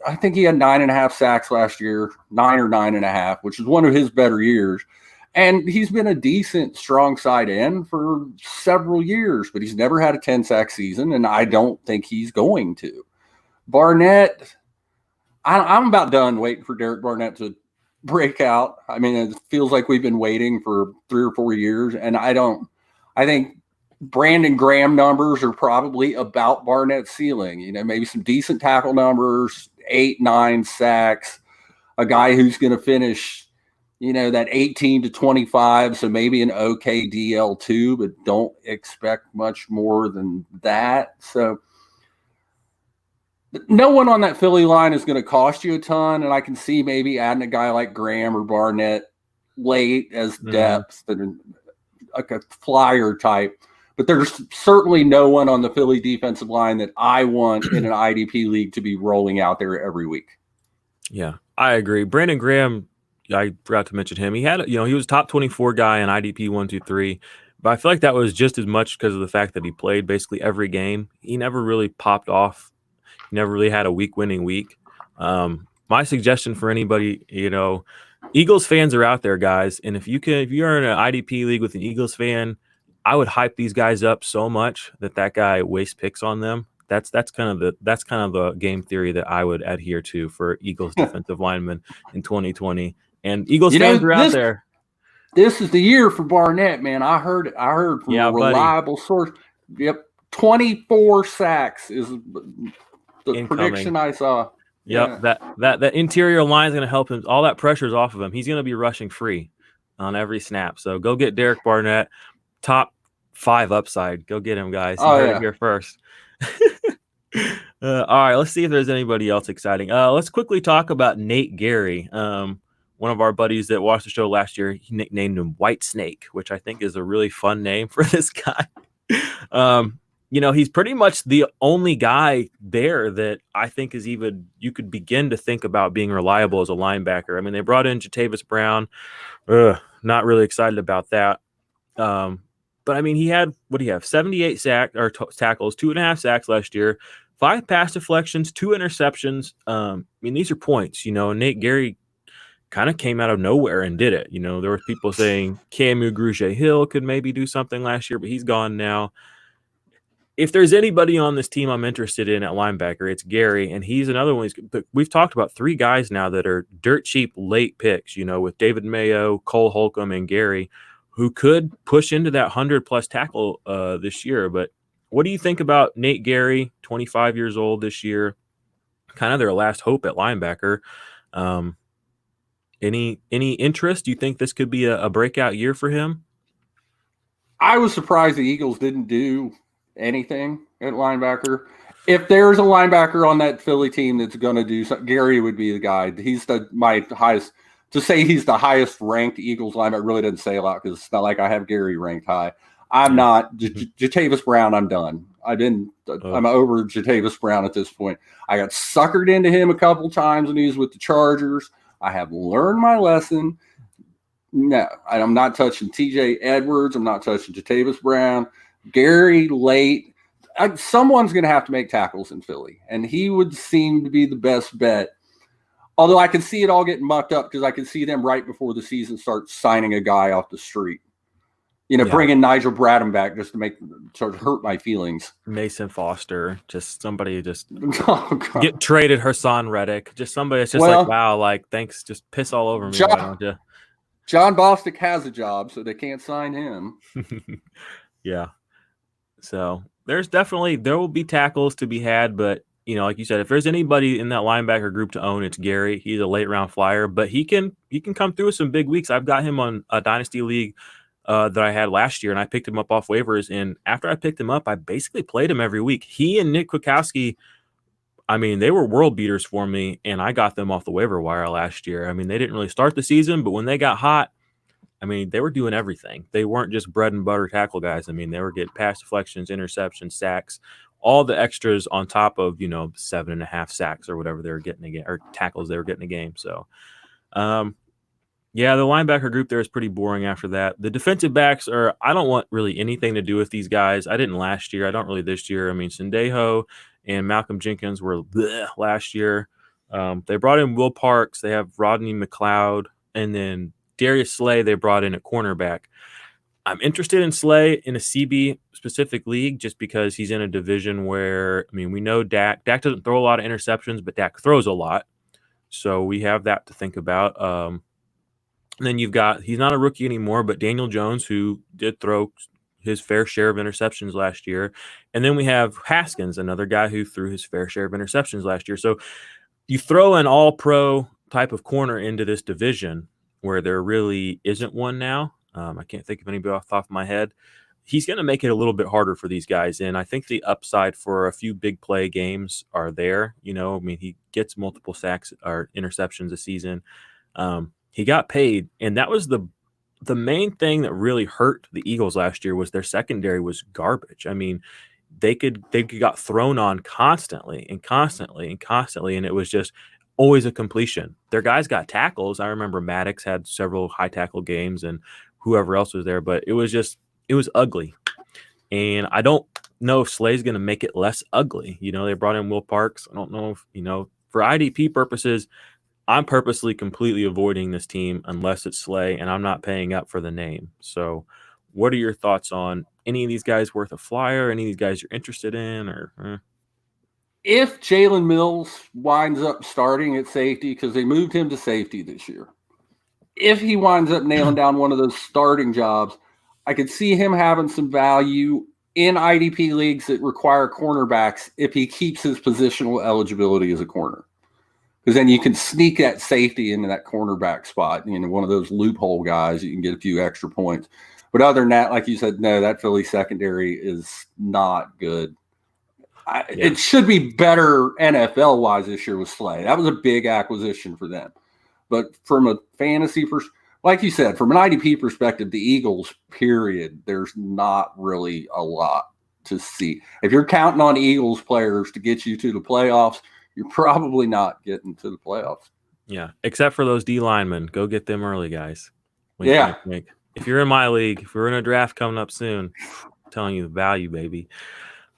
I think he had 9.5 sacks last year, 9 or 9.5, which is one of his better years. And he's been a decent, strong side end for several years, but he's never had a 10-sack season, and I don't think he's going to. Barnett, I'm about done waiting for Derek Barnett to break out. I mean, it feels like we've been waiting for 3 or 4 years, and I think Brandon Graham numbers are probably about Barnett's ceiling. Maybe some decent tackle numbers, 8, 9 sacks, a guy who's going to finish, that 18 to 25, so maybe an okay DL2, but don't expect much more than that. So no one on that Philly line is going to cost you a ton, and I can see maybe adding a guy like Graham or Barnett late as depth and like a flyer type. But there's certainly no one on the Philly defensive line that I want in an IDP league to be rolling out there every week. Yeah, I agree. Brandon Graham, I forgot to mention him. He had, he was a top 24 guy in IDP 1, 2, 3. But I feel like that was just as much because of the fact that he played basically every game. He never really popped off. Never really had a winning week. My suggestion for anybody, Eagles fans are out there, guys. And if you're in an IDP league with an Eagles fan, I would hype these guys up so much that guy wastes picks on them. That's kind of the game theory that I would adhere to for Eagles defensive linemen in 2020. And Eagles fans are out there. This is the year for Barnett, man. I heard from a reliable source. Yep, 24 sacks is the incoming prediction I saw. Yep, yeah. that interior line is going to help him. All that pressure's off of him. He's going to be rushing free on every snap. So go get Derek Barnett, top 5 upside. Go get him, guys. You heard it here first. All right, let's see if there's anybody else exciting. Let's quickly talk about Nate Gary. One of our buddies that watched the show last year, he nicknamed him White Snake, which I think is a really fun name for this guy. he's pretty much the only guy there that I think is even you could begin to think about being reliable as a linebacker. I mean, they brought in Jatavis Brown. Not really excited about that. But I mean, he had, what do you have? 78 tackles, 2.5 sacks last year, 5 pass deflections, 2 interceptions. I mean, these are points. Nate Gary kind of came out of nowhere and did it. There were people saying Camu Grugier-Hill could maybe do something last year, but he's gone now. If there's anybody on this team I'm interested in at linebacker, it's Gary, and he's another one. But we've talked about 3 guys now that are dirt cheap late picks, with David Mayo, Cole Holcomb, and Gary, who could push into that 100-plus tackle this year. But what do you think about Nate Gary, 25 years old this year, kind of their last hope at linebacker? Any interest? Do you think this could be a breakout year for him? I was surprised the Eagles didn't do anything at linebacker. If there's a linebacker on that Philly team that's going to do something, Gary would be the guy. He's my highest. To say he's the highest ranked Eagles linebacker really doesn't say a lot because it's not like I have Gary ranked high. I'm not. Jatavis Brown, I'm done. I'm over Jatavis Brown at this point. I got suckered into him a couple times when he was with the Chargers. I have learned my lesson. No, I'm not touching TJ Edwards. I'm not touching Jatavis Brown. Gary late. Someone's going to have to make tackles in Philly, and he would seem to be the best bet. Although I can see it all getting mucked up because I can see them right before the season starts signing a guy off the street. Bringing Nigel Bradham back just to hurt my feelings. Mason Foster, just somebody get traded. Hassan Reddick, just somebody that's just wow, thanks, just piss all over me. Why don't you? John Bostic has a job, so they can't sign him. Yeah. So there will be tackles to be had, but like you said, if there's anybody in that linebacker group to own, it's Gary. He's a late round flyer, but he can come through with some big weeks. I've got him on a dynasty league that I had last year, and I picked him up off waivers. And after I picked him up, I basically played him every week. He and Nick Kwiatkowski, I mean, they were world beaters for me, and I got them off the waiver wire last year. I mean, they didn't really start the season, but when they got hot, I mean, they were doing everything. They weren't just bread and butter tackle guys. I mean, they were getting pass deflections, interceptions, sacks, all the extras on top of, 7.5 sacks or whatever they were getting a game, or tackles they were getting a game. So, yeah, the linebacker group there is pretty boring after that. The defensive backs I don't want really anything to do with these guys. I didn't last year. I don't really this year. I mean, Sendejo and Malcolm Jenkins were last year. They brought in Will Parks. They have Rodney McLeod, and then Darius Slay they brought in at cornerback. I'm interested in Slay in a CB specific league just because he's in a division where, I mean, we know Dak doesn't throw a lot of interceptions, but Dak throws a lot. So we have that to think about. And then he's not a rookie anymore, but Daniel Jones, who did throw his fair share of interceptions last year. And then we have Haskins, another guy who threw his fair share of interceptions last year. So you throw an all-pro type of corner into this division where there really isn't one now. I can't think of anybody off the top of my head. He's going to make it a little bit harder for these guys. And I think the upside for a few big play games are there. I mean, he gets multiple sacks or interceptions a season. He got paid. And that was the main thing that really hurt the Eagles last year was their secondary was garbage. I mean, they got thrown on constantly. And it was just always a completion. Their guys got tackles. I remember Maddox had several high tackle games and whoever else was there, but it was ugly. And I don't know if Slay's going to make it less ugly. They brought in Will Parks. I don't know if, for IDP purposes, I'm purposely completely avoiding this team unless it's Slay, and I'm not paying up for the name. So what are your thoughts on any of these guys worth a flyer? Any of these guys you're interested in? If Jalen Mills winds up starting at safety, because they moved him to safety this year, if he winds up nailing down one of those starting jobs, I could see him having some value in IDP leagues that require cornerbacks if he keeps his positional eligibility as a corner. Because then you can sneak that safety into that cornerback spot. One of those loophole guys, you can get a few extra points. But other than that, like you said, no, that Philly secondary is not good. It should be better NFL-wise this year with Slay. That was a big acquisition for them. But from a fantasy like you said, from an IDP perspective, the Eagles, period, there's not really a lot. to see. If you're counting on Eagles players to get you to the playoffs, you're probably not getting to the playoffs. Yeah, except for those D linemen. Go get them early, guys. Wink, Yeah. wink, wink. If you're in my league, if we're in a draft coming up soon, I'm telling you the value, baby.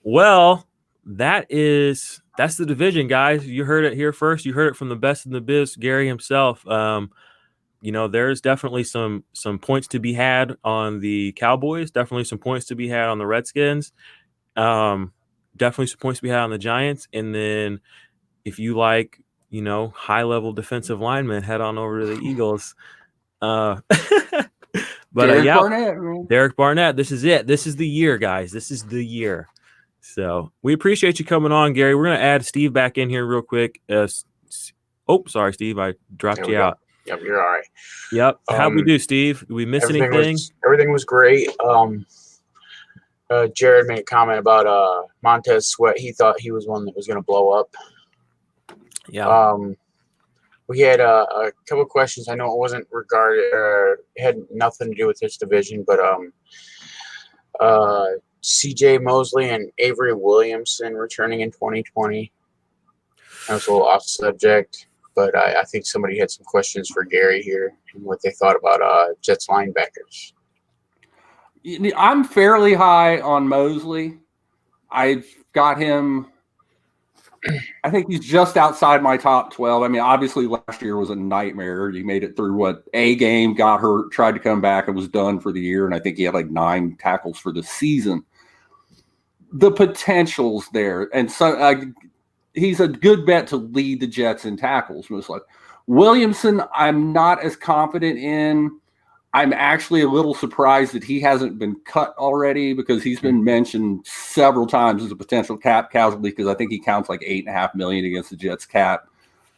Well, that's the division, guys. You heard it here first. You heard it from the best in the biz, Gary himself. There's definitely some points to be had on the Cowboys. Definitely some points to be had on the Redskins. Definitely some points to be had on the Giants. And then if you like, high-level defensive linemen, head on over to the Eagles. But Barnett, man. Derek Barnett, this is it. This is the year, guys. This is the year. So we appreciate you coming on, Gary. We're going to add Steve back in here real quick. Sorry, Steve. I dropped you out. Yep, you're all right. Yep. How'd we do, Steve? Did we miss anything? Everything was great. Jared made a comment about Montez Sweat. He thought he was one that was going to blow up. Yeah. We had a couple of questions. I know it wasn't it had nothing to do with this division, but C.J. Mosley and Avery Williamson returning in 2020. That was a little off subject, but I think somebody had some questions for Gary here and what they thought about Jets linebackers. I'm fairly high on Mosley. I've got him. I think he's just outside my top 12. I mean, obviously last year was a nightmare. He made it through a game, got hurt, tried to come back, and was done for the year. And I think he had like 9 tackles for the season. The potential's there. And so he's a good bet to lead the Jets in tackles, most likely. Williamson, I'm not as confident in. I'm actually a little surprised that he hasn't been cut already because he's been mentioned several times as a potential cap casualty because I think he counts like $8.5 million against the Jets cap.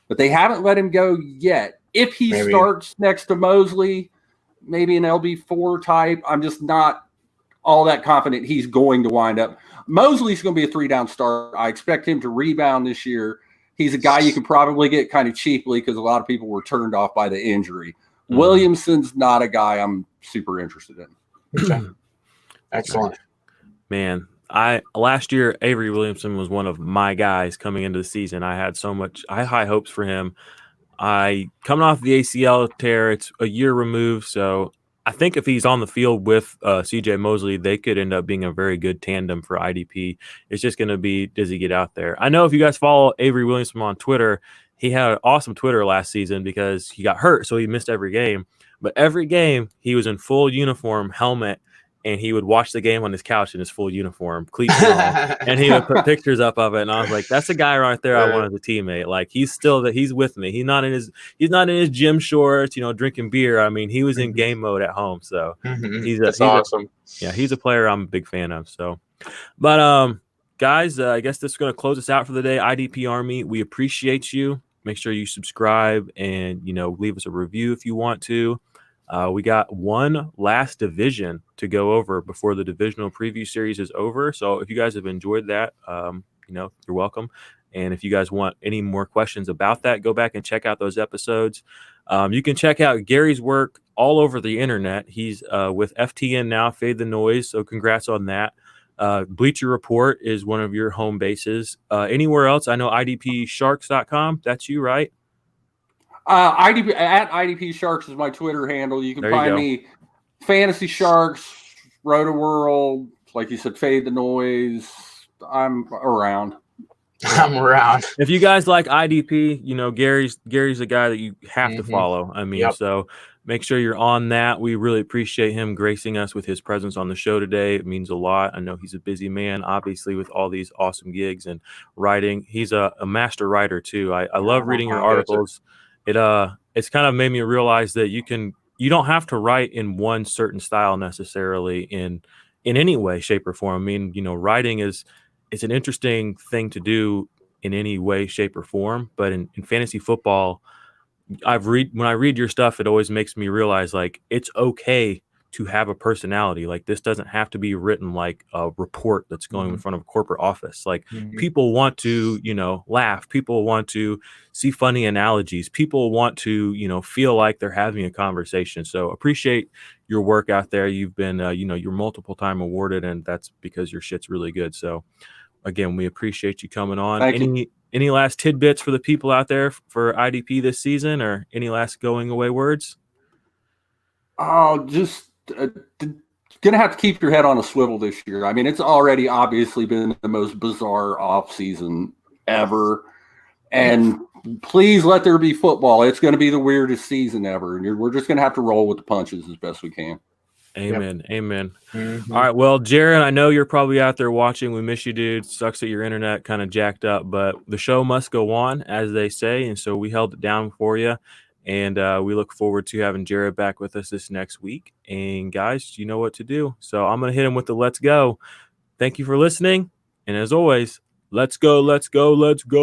But they haven't let him go yet. If he starts next to Mosley, maybe an LB4 type, I'm just not all that confident he's going to wind up. Mosley's going to be a 3-down starter. I expect him to rebound this year. He's a guy you can probably get kind of cheaply because a lot of people were turned off by the injury. Williamson's not a guy I'm super interested in. Okay. Excellent. Man, last year Avery Williamson was one of my guys coming into the season. I had high hopes for him. Coming off the ACL tear, it's a year removed, so I think if he's on the field with C.J. Mosley, they could end up being a very good tandem for IDP. It's just going to be, does he get out there? I know if you guys follow Avery Williamson on Twitter, he had an awesome Twitter last season because he got hurt, so he missed every game. But every game, he was in full uniform, helmet, and he would watch the game on his couch in his full uniform, cleats and all, and he would put pictures up of it. And I was like, "That's a guy right there I want as a teammate. Like he's with me. He's not in his gym shorts, drinking beer. I mean, he was in game mode at home. So That's awesome. He's a player I'm a big fan of. So, but guys, I guess this is going to close us out for the day. IDP Army, we appreciate you. Make sure you subscribe and leave us a review if you want to. We got one last division to go over before the divisional preview series is over. So if you guys have enjoyed that, you're welcome. And if you guys want any more questions about that, go back and check out those episodes. You can check out Gary's work all over the internet. He's with FTN now, Fade the Noise. So congrats on that. Bleacher Report is one of your home bases. Anywhere else? I know IDPsharks.com. That's you, right? IDP at IDP Sharks is my Twitter handle. You can find me Fantasy Sharks, Roto-World, like you said, Fade the Noise. I'm around. If you guys like IDP, Gary's a guy that you have to follow. I mean, so make sure you're on that. We really appreciate him gracing us with his presence on the show today. It means a lot. I know he's a busy man, obviously, with all these awesome gigs and writing. He's a master writer too. I love reading your articles. It's kind of made me realize that you don't have to write in one certain style necessarily in any way, shape, or form. I mean, writing it's an interesting thing to do in any way, shape, or form. But in fantasy football, when I read your stuff, it always makes me realize like it's okay to have a personality. Like, this doesn't have to be written like a report that's going in front of a corporate office. Like, people want to, laugh. People want to see funny analogies. People want to, feel like they're having a conversation. So appreciate your work out there. You've been, you're multiple time awarded, and that's because your shit's really good. So again, we appreciate you coming on. Any last tidbits for the people out there for IDP this season, or any last going away words? Oh, just gonna have to keep your head on a swivel this year. I mean, it's already obviously been the most bizarre off season ever, and please let there be football. It's going to be the weirdest season ever, and we're just gonna have to roll with the punches as best we can. Amen. Yep. Amen. All right. Well, Jared, I know you're probably out there watching. We miss you, dude. Sucks that your internet kind of jacked up, but the show must go on, as they say, and so we held it down for you. And we look forward to having Jared back with us this next week. And guys, you know what to do. So I'm going to hit him with the let's go. Thank you for listening. And as always, let's go, let's go, let's go.